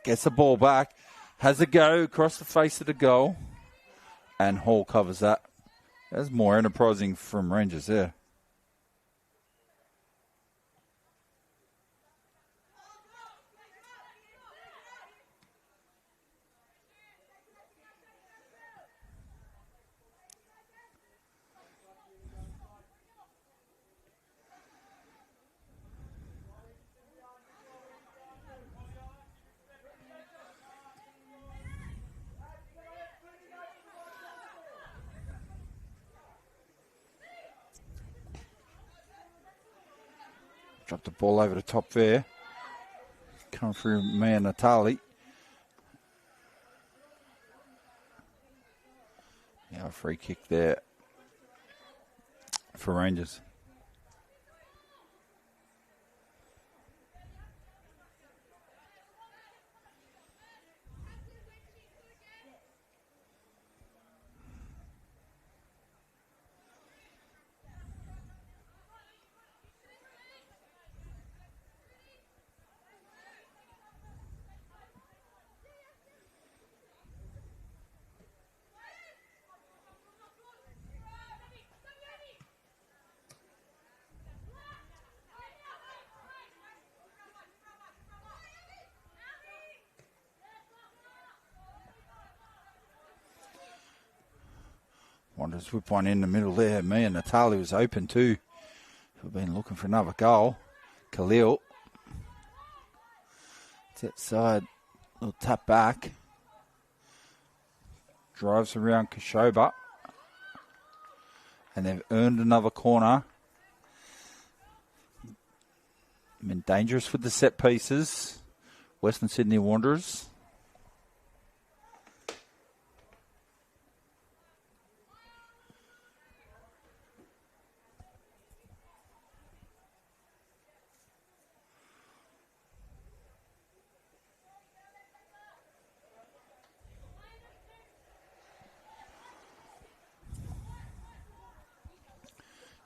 gets the ball back. Has a go across the face of the goal. And Hall covers that. There's more enterprising from Rangers there. Drop the ball over the top there. Coming through Mia Natali. Now a free kick there for Rangers. Wanderers whip one in the middle there. Mia Natali was open too. We've been looking for another goal. Khalil. It's outside. Little tap back. Drives around Kashoba. And they've earned another corner. Been dangerous with the set pieces. Western Sydney Wanderers.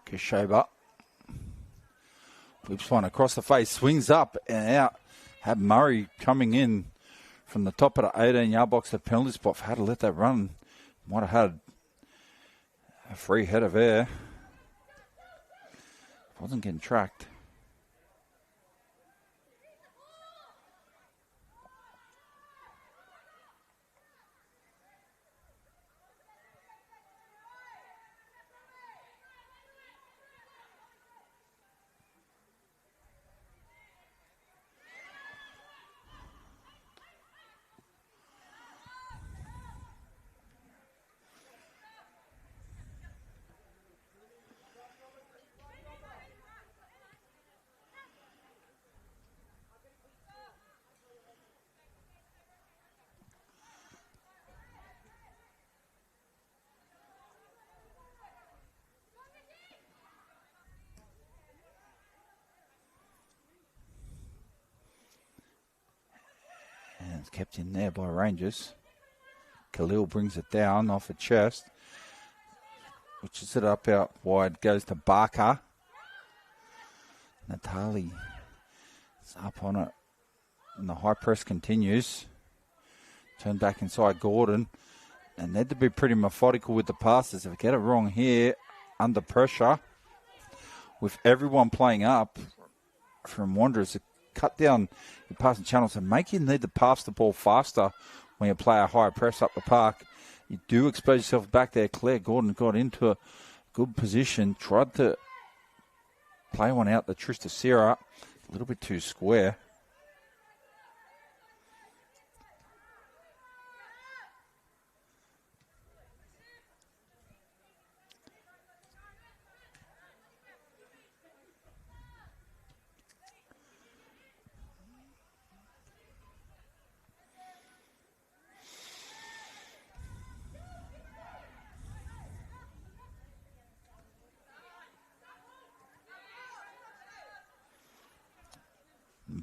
Kashoba whips one across the face, swings up and out. Had Murray coming in from the top of the 18-yard box, the penalty spot for how to let that run. Might have had a free header there. Wasn't getting tracked. And it's kept in there by Rangers. Khalil brings it down off the chest. Which is it up out wide. Goes to Barker. Natali is up on it. And the high press continues. Turn back inside Gordon. And they had to be pretty methodical with the passes. If they get it wrong here, under pressure, with everyone playing up from Wanderers, cut down your passing channels and make you need to pass the ball faster when you play a high press up the park. You do expose yourself back there. Claire Gordon got into a good position, tried to play one out to Trista Sierra, a little bit too square.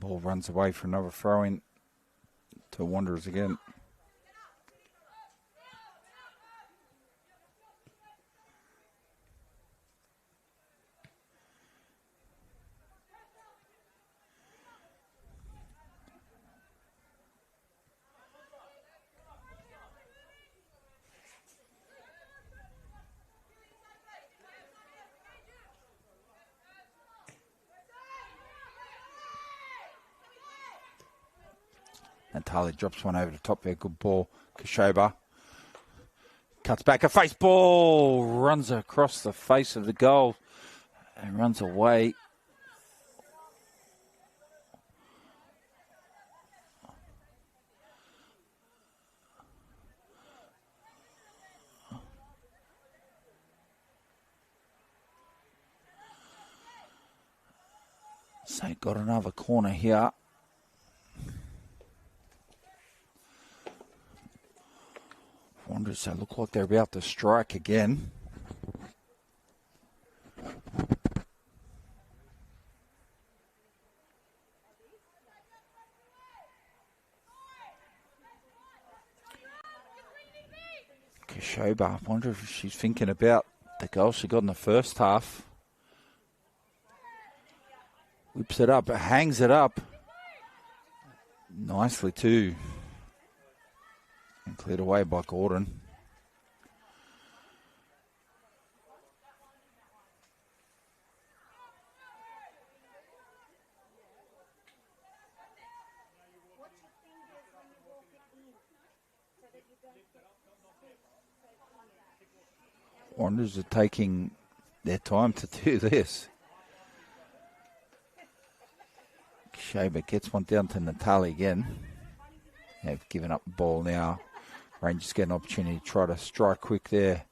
Ball runs away for another throw-in to Wanderers again. Natali drops one over the top there. Good ball. Kashoba cuts back a face ball. Runs across the face of the goal and runs away. So got another corner here. Wanderers look like they're about to strike again. Kashoba, I wonder if she's thinking about the goal she got in the first half. Whips it up, hangs it up. Nicely too. And cleared away by Gordon. Wanderers are taking their time to do this. Shaber gets one down to Natali again. They've given up the ball now. Rangers get an opportunity to try to strike quick there.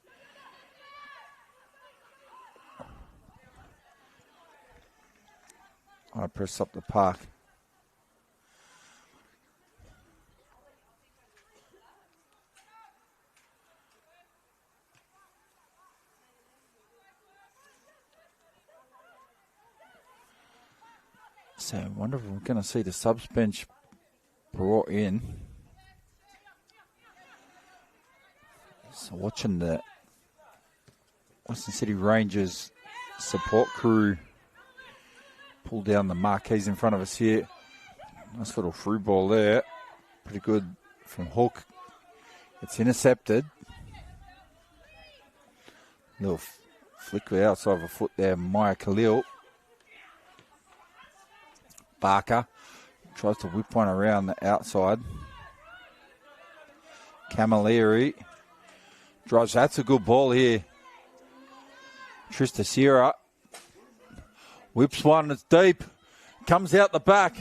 I press up the park. So I wonder if we're going to see the subs bench brought in. So watching the Western City Rangers support crew pull down the marquees in front of us here. Nice little through ball there. Pretty good from Hook. It's intercepted. Little flick outside of a foot there. Maya Khalil. Barker tries to whip one around the outside. Camilleri drives. That's a good ball here. Trista Sierra whips one. It's deep. Comes out the back.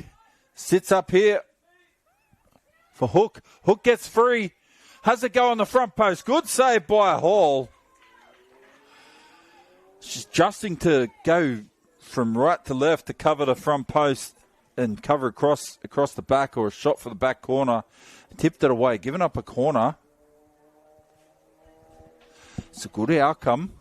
Sits up here for Hook. Hook gets free. Has a go on the front post. Good save by Hall. She's adjusting to go from right to left to cover the front post and cover across the back, or a shot for the back corner. Tipped it away, giving up a corner. It's a good outcome.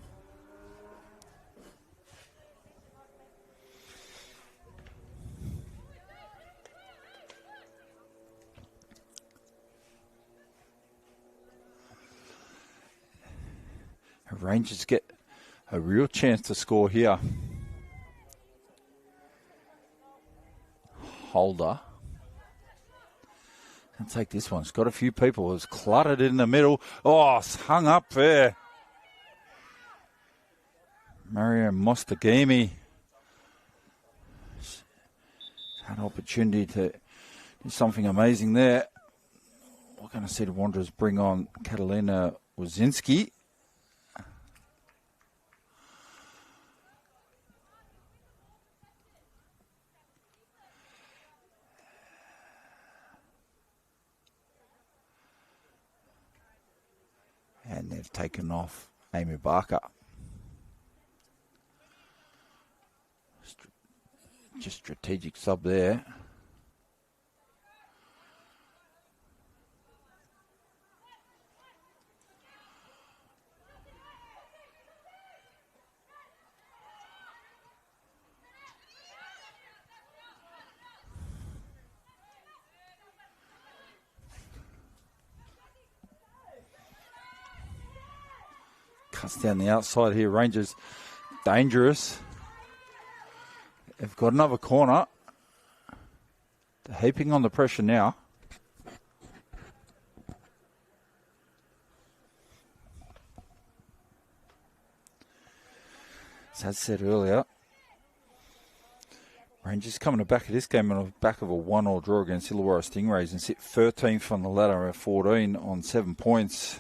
Rangers get a real chance to score here. Holder. Can take this one. It's got a few people. It's cluttered in the middle. Oh, it's hung up there. Mario Mostagimi had an opportunity to do something amazing there. We're going to see the Wanderers bring on Catalina Wazinski. And they've taken off Amy Barker. Just strategic sub there. Cuts down the outside here. Rangers dangerous. They've got another corner. They're heaping on the pressure now. As I said earlier, Rangers coming to back of this game on the back of a 1-1 draw against Illawarra Stingrays and sit 13th on the ladder at 14 on 7 points.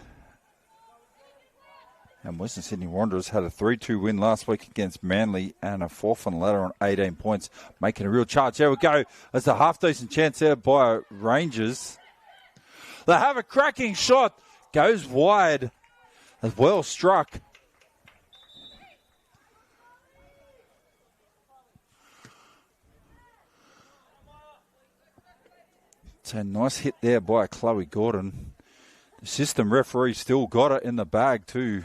And Western Sydney Wanderers had a 3-2 win last week against Manly and a 4th on the ladder on 18 points, making a real charge. There we go. There's a half-decent chance there by Rangers. They have a cracking shot. Goes wide. As well struck. So nice hit there by Chloe Gordon. The system referee still got it in the bag to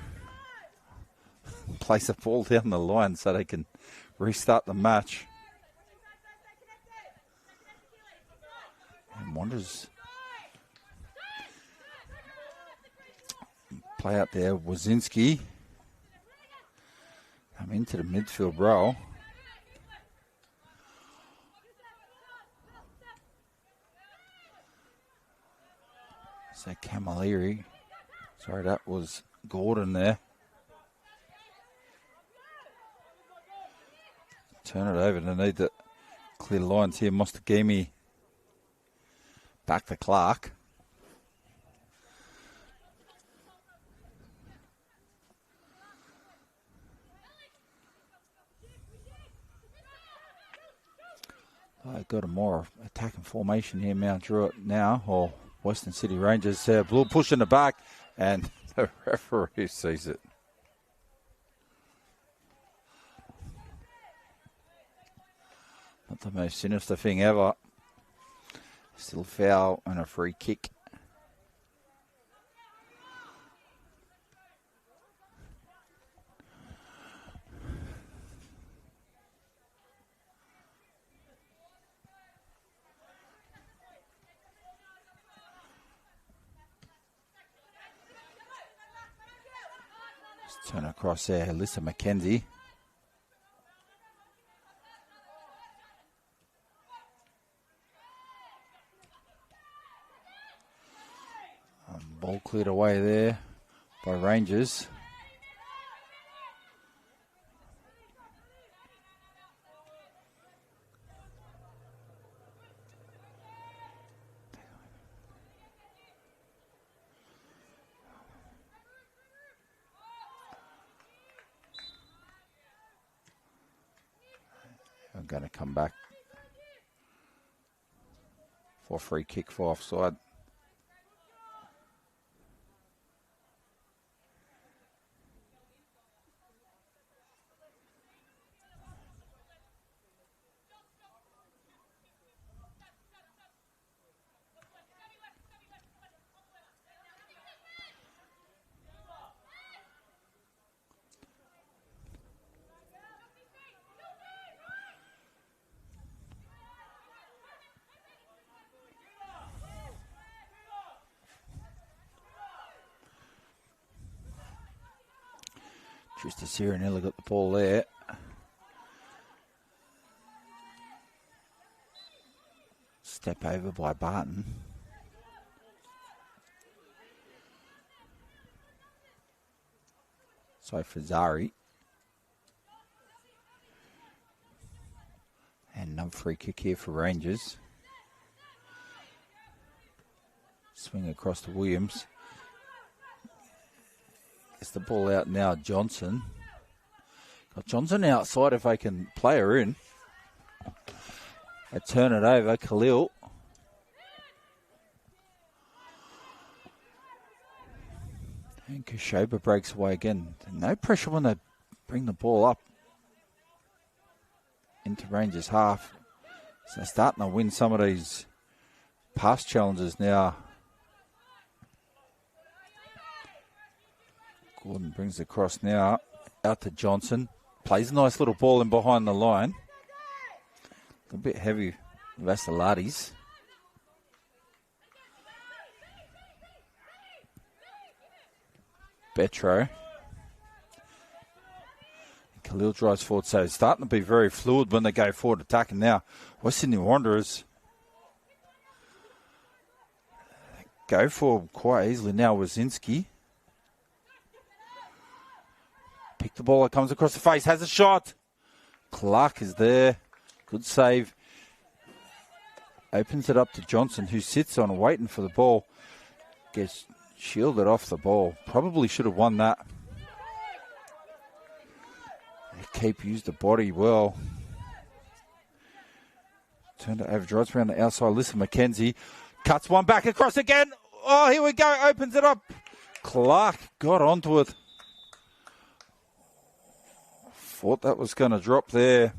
place the ball down the line so they can restart the match. And Wanderers play out there. Wazinski come into the midfield row. So Camilleri. Sorry, that was Gordon there. Turn it over. They need to clear the lines here. Mostagimi back to Clark. I've got a more attacking formation here, Mount Druitt now, or Western City Rangers. Blue push in the back, and the referee sees it. Not the most sinister thing ever. Still foul and a free kick. Let's turn across there, Alyssa McKenzie. Ball cleared away there by Rangers. I'm going to come back for a free kick for offside. Trista Sirinella got the ball there. Step over by Barton. So for Zari. And another free kick here for Rangers. Swing across to Williams. Gets the ball out now, Johnson. Got Johnson outside if they can play her in. They turn it over, Khalil. And Kashoba breaks away again. No pressure when they bring the ball up into Rangers half. So they're starting to win some of these pass challenges now. Gordon brings it across now, out to Johnson. Plays a nice little ball in behind the line. A bit heavy, Vassiliades. Betro. Khalil drives forward, so it's starting to be very fluid when they go forward attacking now. West Sydney Wanderers go forward quite easily now. Wazinski. Pick the ball that comes across the face, has a shot. Clark is there. Good save. Opens it up to Johnson, who sits on waiting for the ball. Gets shielded off the ball. Probably should have won that. Keep used the body well. Turned it over, drives around the outside. Alyssa McKenzie cuts one back across again. Oh, here we go. Opens it up. Clark got onto it. Thought that was going to drop there.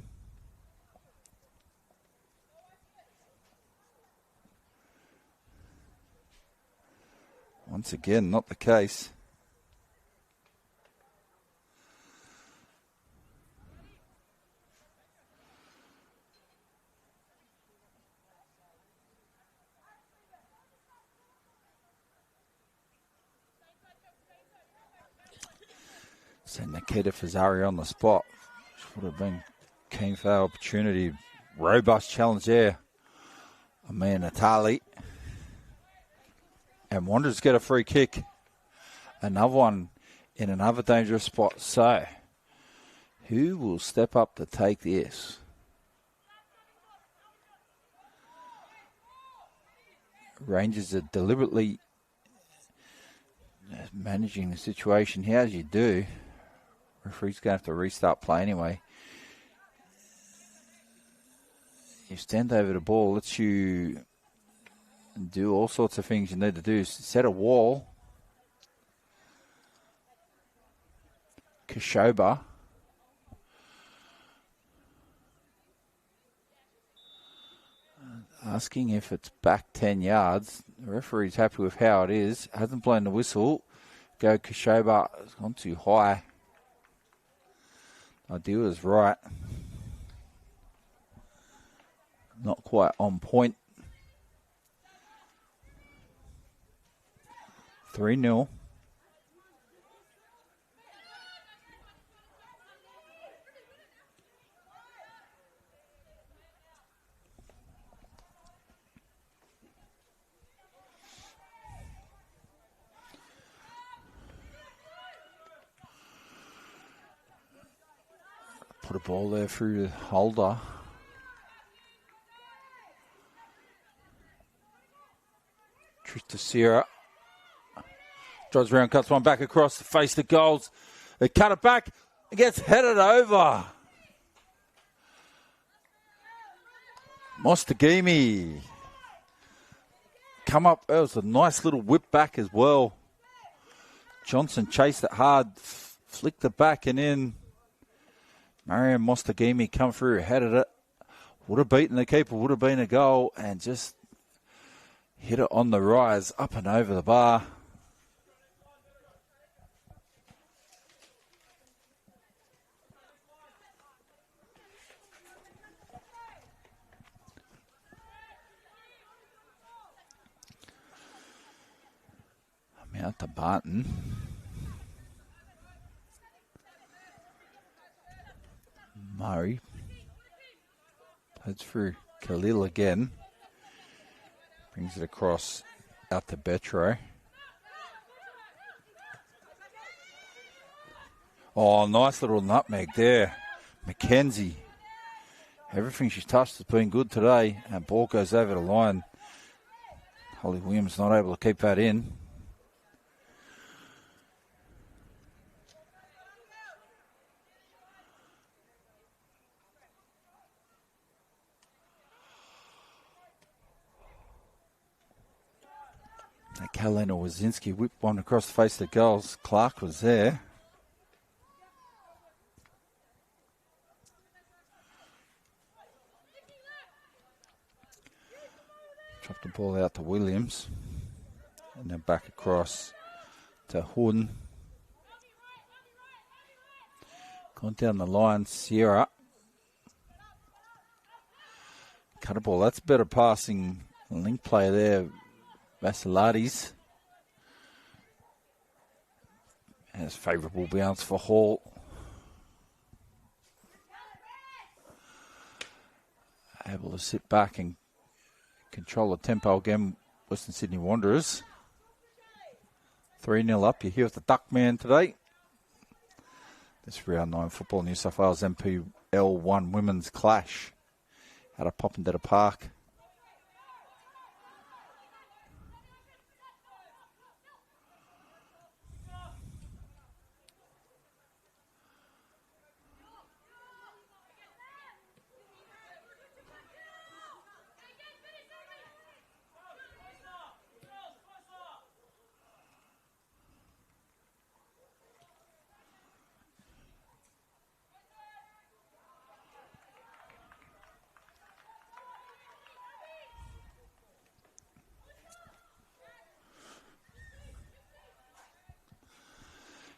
Once again, not the case. So Nikita Fazari on the spot. Which would have been keen for our opportunity. Robust challenge there. Amir Natali. And Wanderers get a free kick. Another one in another dangerous spot. So, who will step up to take this? Rangers are deliberately managing the situation here, as you do. Referee's going to have to restart play anyway. You stand over the ball, lets you do all sorts of things you need to do. Set a wall. Kashoba. Asking if it's back 10 yards. The referee's happy with how it is. Hasn't blown the whistle. Go Kashoba. It's gone too high. Idea was right. Not quite on point. 3-0. Put a ball there through the holder. Trista Sierra. Drives around, cuts one back across the face the goals. They cut it back. It gets headed over. Mostagimi. Come up. That was a nice little whip back as well. Johnson chased it hard. Flicked it back and in. Mariam Mostagimi come through, headed it. Would have beaten the keeper, would have been a goal, and just hit it on the rise, up and over the bar. I'm out to Barton. Murray heads through Khalil again. Brings it across out to Betro. Oh, nice little nutmeg there. Mackenzie. Everything she's touched has been good today. And ball goes over the line. Holly Williams not able to keep that in. Kalena Wazinski whipped one across the face of the goals. Clark was there. Dropped the ball out to Williams. And then back across to Hood. Gone down the line, Sierra. Cut a ball. That's better passing link play there. Vassiliades has favourable bounce for Hall. to sit back and control the tempo again, Western Sydney Wanderers. 3-0 up. You're here with the Duckman today. This round 9 football New South Wales NPL 1 women's clash out of Popondetta Park.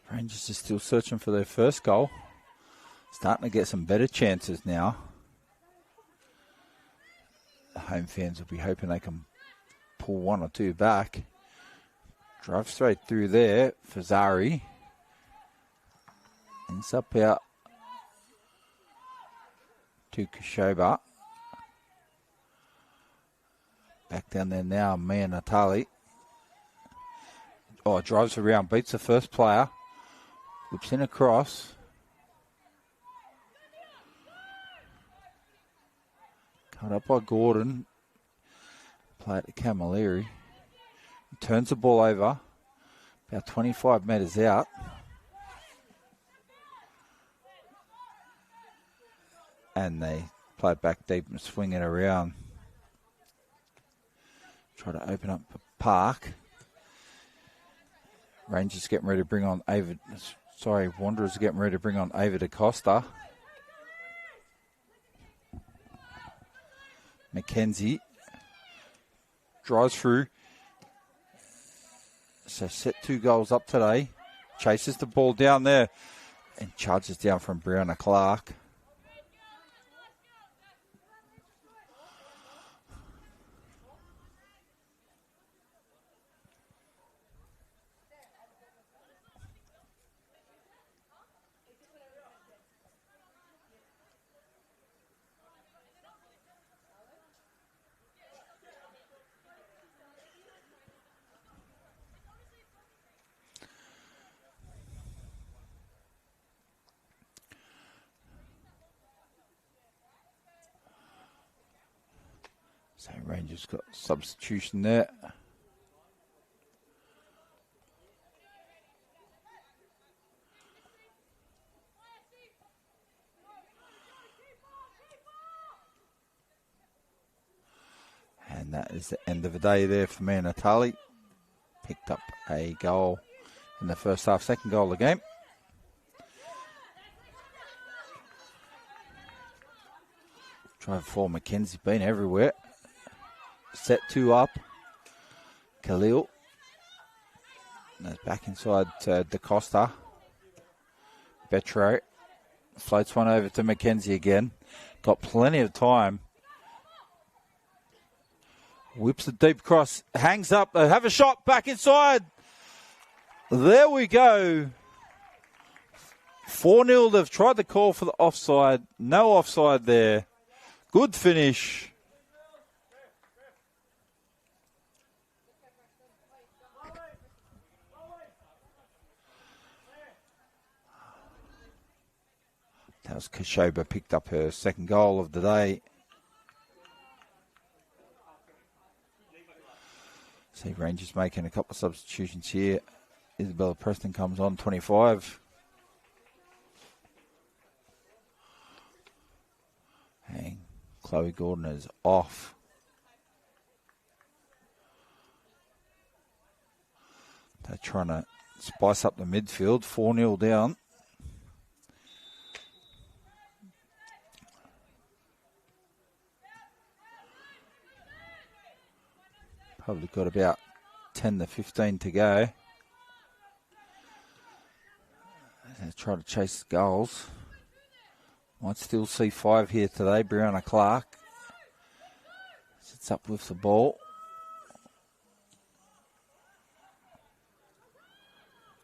Rangers are still searching for their first goal. Starting to get some better chances now. The home fans will be hoping they can pull one or two back. Drive straight through there for Zari. And it's up out to Kashoba. Back down there now, Mia Natali. Oh, drives around, beats the first player. Whips in across. Cut up by Gordon. Play it to Camilleri. Turns the ball over. About 25 metres out. And they play it back deep and swing it around. Try to open up the park. Rangers getting ready to bring on Wanderers getting ready to bring on Ava DaCosta. McKenzie drives through. So set 2 goals up today. Chases the ball down there and charges down from Brianna Clark. So Rangers got substitution there. And that is the end of the day there for Mia Natali. Picked up a goal in the first half, second goal of the game. Drive for McKenzie, been everywhere. Set 2 up. Khalil. And that's back inside to DaCosta. Betro. Floats one over to McKenzie again. Got plenty of time. Whips it deep cross. Hangs up. They have a shot back inside. There we go. 4-0. They've tried to call for the offside. No offside there. Good finish. That was Kashoba, picked up her second goal of the day. See Rangers making a couple of substitutions here. Isabella Preston comes on, 25. And Chloe Gordon is off. They're trying to spice up the midfield, 4-0 down. Probably got about 10 to 15 to go. They try to chase goals. Might still see 5 here today. Brianna Clark sits up with the ball.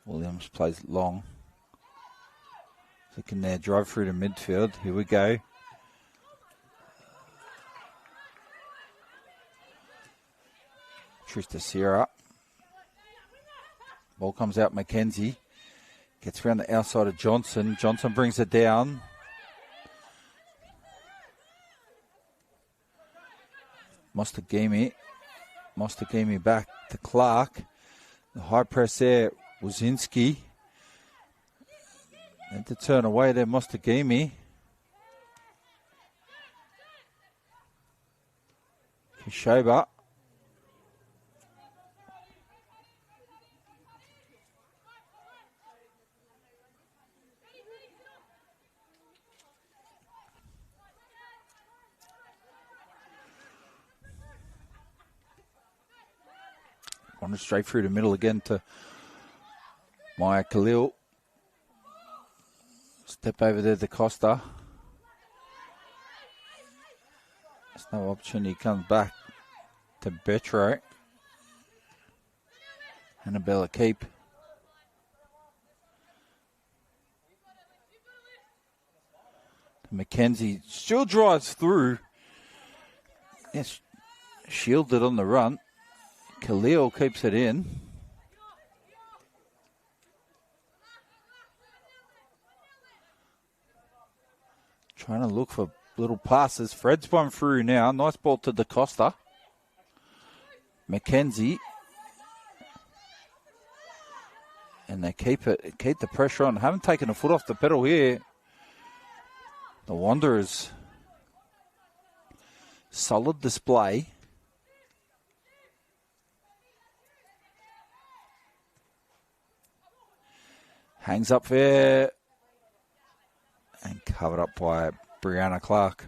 Williams plays it long. So can now drive through to midfield. Here we go. Trista Sierra. Ball comes out, Mackenzie. Gets around the outside of Johnson. Johnson brings it down. Mostagimi back to Clark. The high press there, Wazinski. And to turn away there, Mostagimi. Kishoba. Wander straight through the middle again to Maya Khalil. Step over there to Costa. There's no opportunity. Comes back to Betro. Annabella Keep. Mackenzie still drives through. Yes, shielded on the run. Khalil keeps it in. Trying to look for little passes. Fred's one through now. Nice ball to DaCosta. Mackenzie. And they keep the pressure on. Haven't taken a foot off the pedal here. The Wanderers. Solid display. Hangs up there. And covered up by Brianna Clark.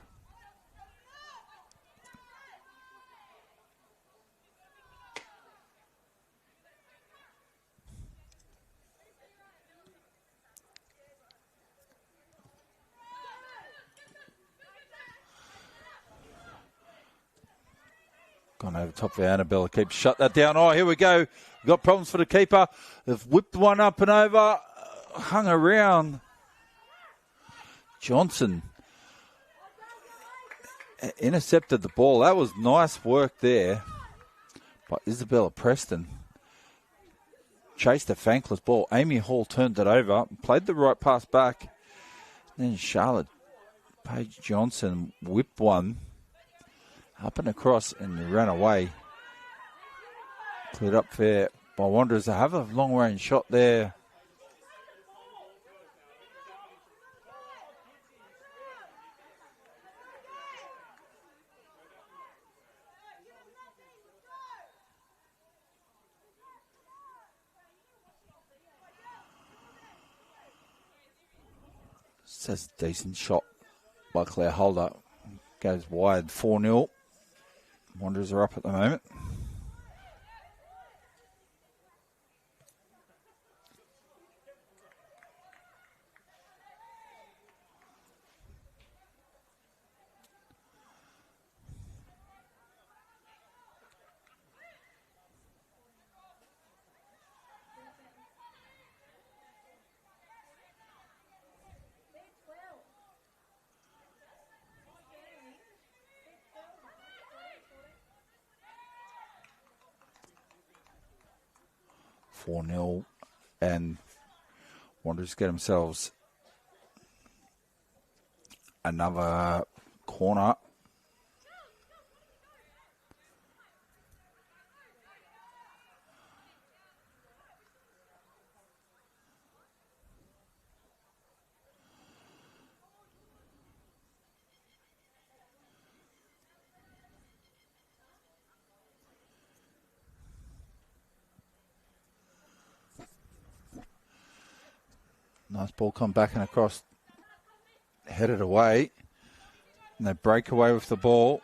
Gone over top there. Annabella keeps shut that down. Oh, here we go. We've got problems for the keeper. They've whipped one up and over. Hung around. Johnson intercepted the ball. That was nice work there by Isabella Preston. Chased a thankless ball. Amy Hall turned it over. Played the right pass back. Then Charlotte Page Johnson whipped one up and across and ran away. Cleared up fair by Wanderers. They have a long range shot there. That's a decent shot by Claire Holder. Goes wide, 4-0. Wanderers are up at the moment. And Wanderers get themselves another corner. Nice ball come back and across, headed away. And they break away with the ball.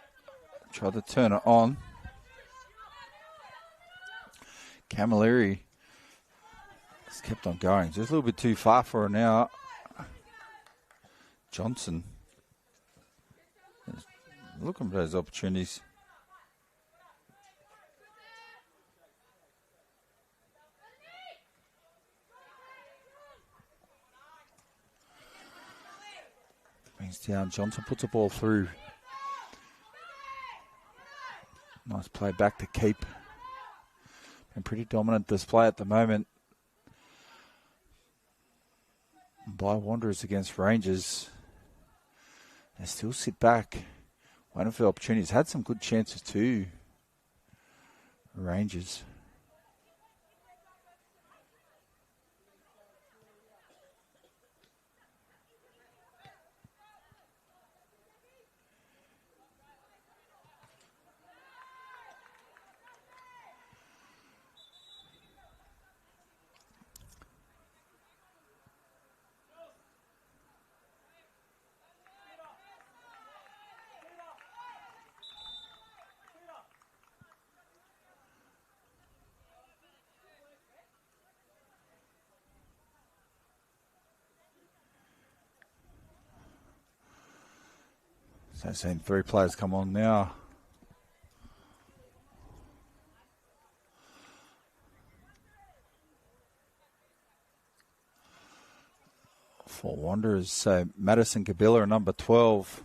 Try to turn it on. Camilleri has kept on going. Just a little bit too far for her now. Johnson. Looking for those opportunities. Brings down. Johnson puts the ball through. Nice play back to Keep. And pretty dominant display at the moment by Wanderers against Rangers. They still sit back, waiting for opportunities. Had some good chances too, Rangers. So seeing 3 players come on now. For Wanderers, so Madison Kabila, number 12.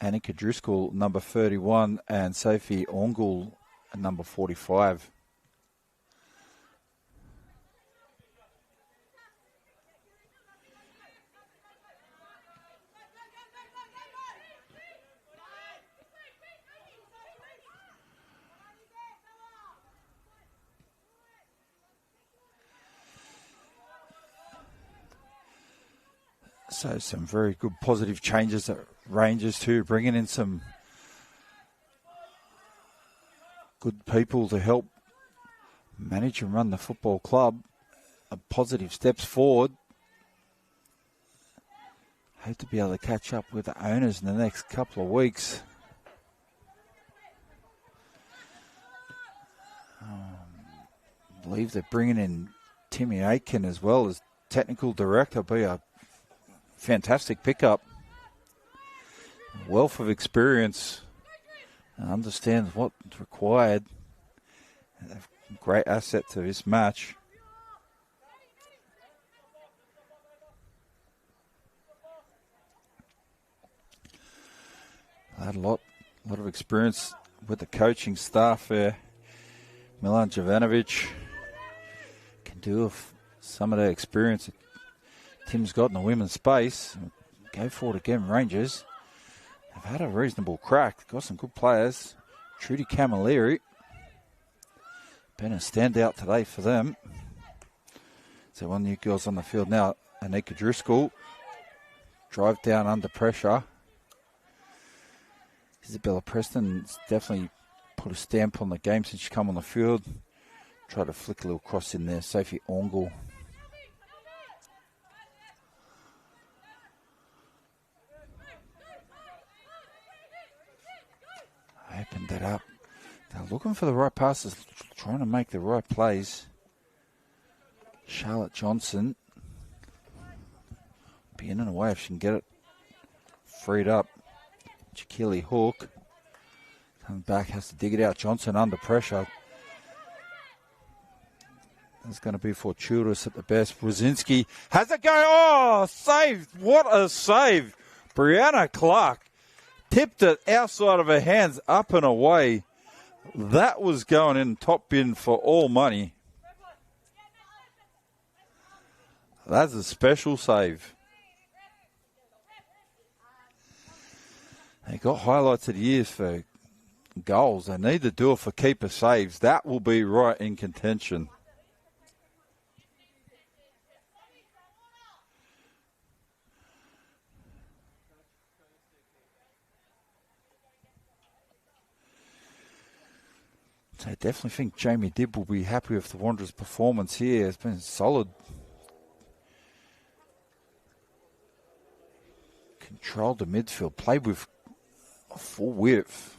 Annika Driscoll, number 31. And Sophie Ongul, number 45. So some very good positive changes at Rangers too, bringing in some good people to help manage and run the football club. Positive steps forward. Hope to be able to catch up with the owners in the next couple of weeks. I believe they're bringing in Timmy Aitken as well as technical director. Be a fantastic pickup. Wealth of experience. And understands what's required. A great asset to this match. I had a lot of experience with the coaching staff there. Milan Jovanovic can do some of the experience that Tim's got in the women's space. Go forward again, Rangers. They've had a reasonable crack. Got some good players. Trudy Camilleri. Been a standout today for them. So one new girl's on the field now. Anika Driscoll. Drive down under pressure. Isabella Preston's definitely put a stamp on the game since she come on the field. Try to flick a little cross in there. Sophie Ongul. Opened that up. They're looking for the right passes, trying to make the right plays. Charlotte Johnson. Be in and away if she can get it freed up. Chiquili Hook. Coming back, has to dig it out. Johnson under pressure. That's going to be fortuitous at the best. Brzezinski has it go. Oh, saved. What a save. Brianna Clark tipped it outside of her hands, up and away. That was going in top bin for all money. That's a special save. They got highlights of the years for goals. They need to do it for keeper saves. That will be right in contention. So I definitely think Jamie Dibb will be happy with the Wanderers' performance here. It's been solid. Controlled the midfield. Played with full width.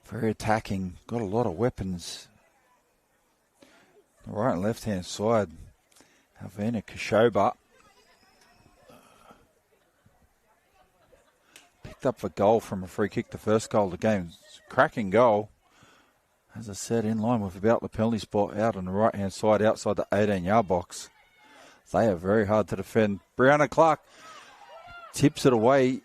Very attacking. Got a lot of weapons. The right and left hand side. Alvina Kashoba. Picked up the goal from a free kick. The first goal of the game. Cracking goal. As I said, in line with about the penalty spot out on the right hand side outside the 18-yard box. They are very hard to defend. Brianna Clark tips it away.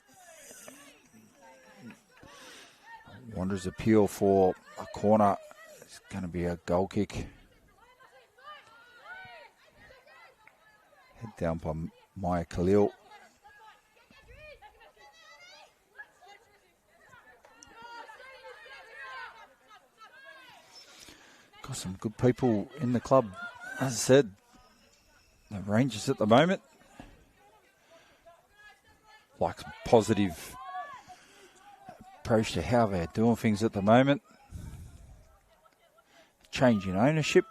Wanderers appeal for a corner. It's going to be a goal kick. Head down by Maya Khalil. Got some good people in the club. As I said, the Rangers at the moment. Like some positive approach to how they're doing things at the moment. Change in ownership.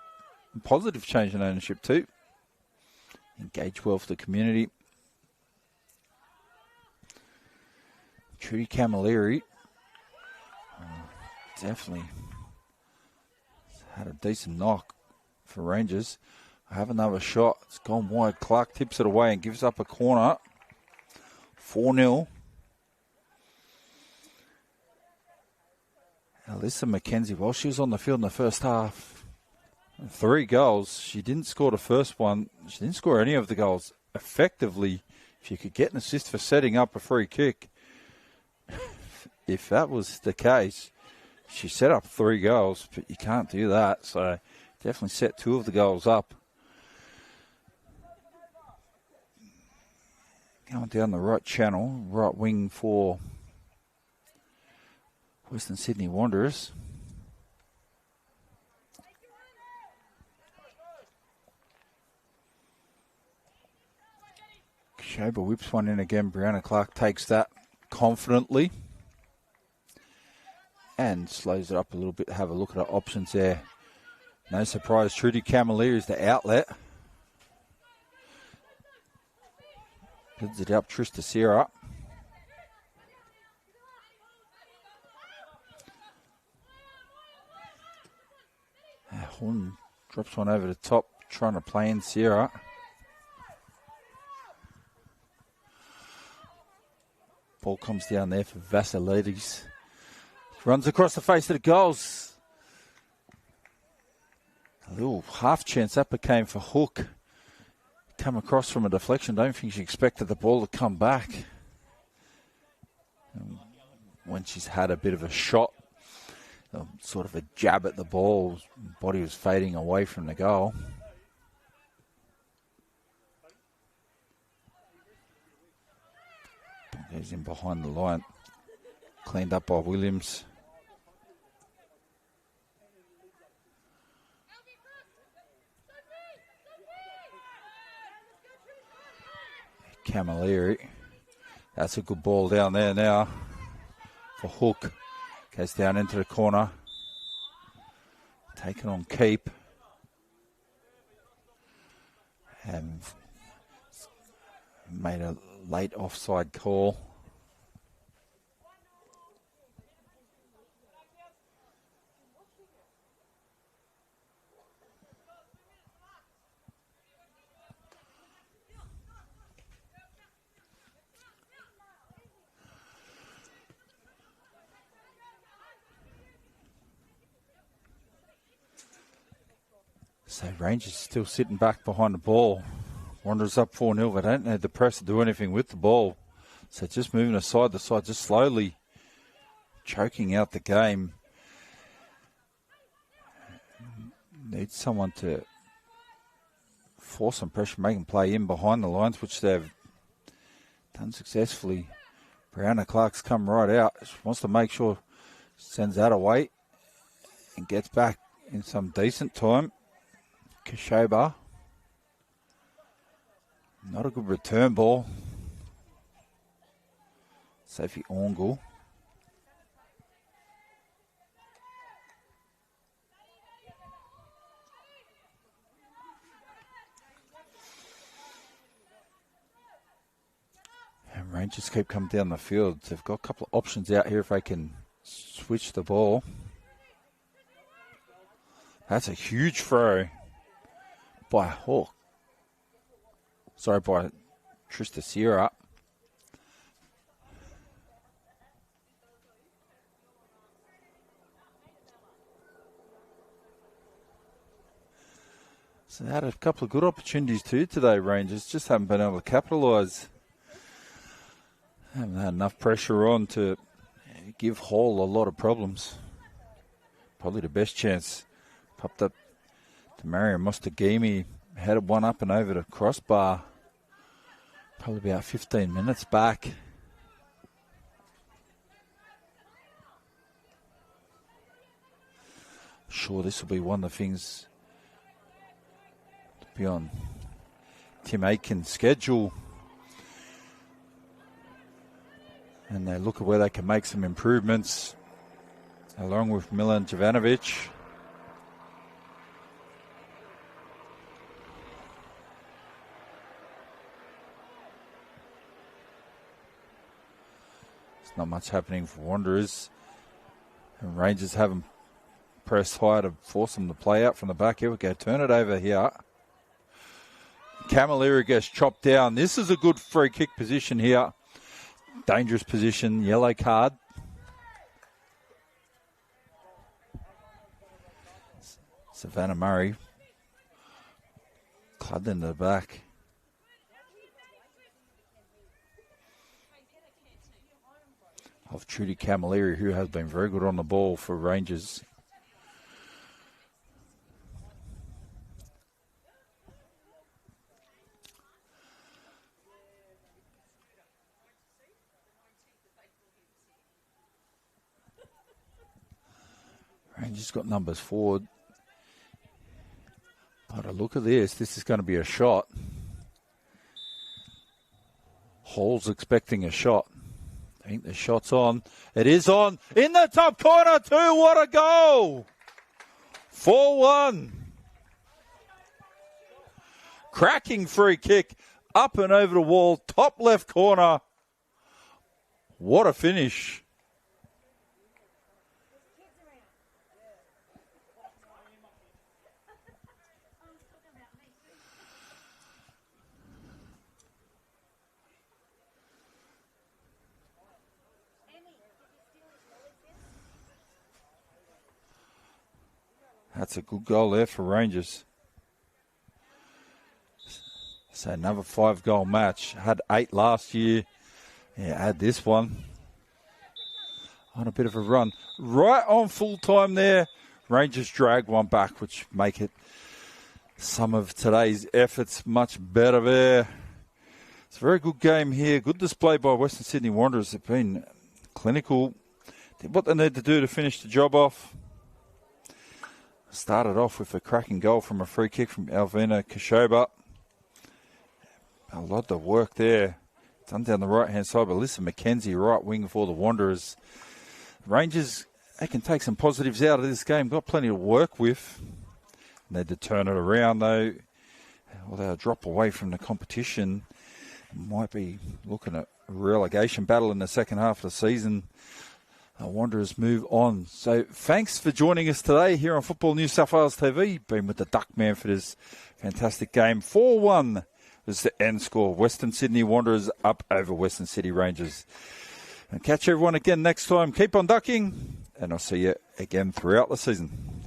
Positive change in ownership too. Engage well for the community. Trudy Camilleri definitely had a decent knock for Rangers. I have another shot. It's gone wide. Clark tips it away and gives up a corner. 4-0. Alyssa McKenzie, while she was on the field in the first half, 3 goals. She didn't score the first one. She didn't score any of the goals. Effectively, if you could get an assist for setting up a free kick, if that was the case, she set up 3 goals, but you can't do that. So definitely set 2 of the goals up. Going down the right channel, right wing for Western Sydney Wanderers. Shaber whips one in again. Brianna Clark takes that confidently and slows it up a little bit. Have a look at her options there. No surprise, Trudy Camilleri is the outlet. Builds it up, Trista Sierra. Horn drops one over the top, trying to play in Sierra. Ball comes down there for Vassilides. Runs across the face of the goals. A little half chance that became for Hook. Come across from a deflection. Don't think she expected the ball to come back. When she's had a bit of a shot, sort of a jab at the ball, body was fading away from the goal. Goes in behind the line. Cleaned up by Williams. Camilleri. That's a good ball down there now for Hook. Goes down into the corner. Taken on keep. And made a late offside call. So Rangers still sitting back behind the ball. Wanderers up 4-0. They don't need the press to do anything with the ball. So just moving aside the side, just slowly choking out the game. Need someone to force some pressure, make them play in behind the lines, which they've done successfully. Brianna Clark's come right out. She wants to make sure sends that away and gets back in some decent time. Kashoba. Not a good return ball. Sophie Orngle. And Rangers keep coming down the field. They've got a couple of options out here if they can switch the ball. That's a huge throw by Hawk. Sorry, by Trista Sierra. So they had a couple of good opportunities too today, Rangers. Just haven't been able to capitalise. Haven't had enough pressure on to give Hall a lot of problems. Probably the best chance. Popped up to Marion Mostagimi. Headed one up and over the crossbar. Probably about 15 minutes back. Sure, this will be one of the things to be on Tim Aiken's schedule. And they look at where they can make some improvements, along with Milan Jovanovic. There's not much happening for Wanderers. And Rangers haven't pressed high to force them to play out from the back. Here we go, turn it over here. Camilleri gets chopped down. This is a good free kick position here. Dangerous position, yellow card. Savannah Murray clubbed into the back. Of Trudy Camilleri, who has been very good on the ball for Rangers. Rangers got numbers forward. But a look at this is going to be a shot. Hall's expecting a shot. I think the shot's on. It is on. In the top corner too. What a goal. 4-1. Cracking free kick. Up and over the wall. Top left corner. What a finish. That's a good goal there for Rangers. So another 5-goal match. Had 8 last year. Yeah, add this one. On a bit of a run. Right on full time there. Rangers drag one back, which make it some of today's efforts much better there. It's a very good game here. Good display by Western Sydney Wanderers. They've been clinical. Did what they need to do to finish the job off. Started off with a cracking goal from a free kick from Alvina Kashoba. A lot of work there. Done down the right-hand side by Alyssa McKenzie, right wing for the Wanderers. Rangers, they can take some positives out of this game. Got plenty to work with. Need to turn it around, though. Well, they'll drop away from the competition. Might be looking at a relegation battle in the second half of the season. Wanderers move on. So thanks for joining us today here on Football New South Wales TV. Been with the Duckman for this fantastic game. 4-1 was the end score. Western Sydney Wanderers up over Western City Rangers. And catch everyone again next time. Keep on ducking, and I'll see you again throughout the season.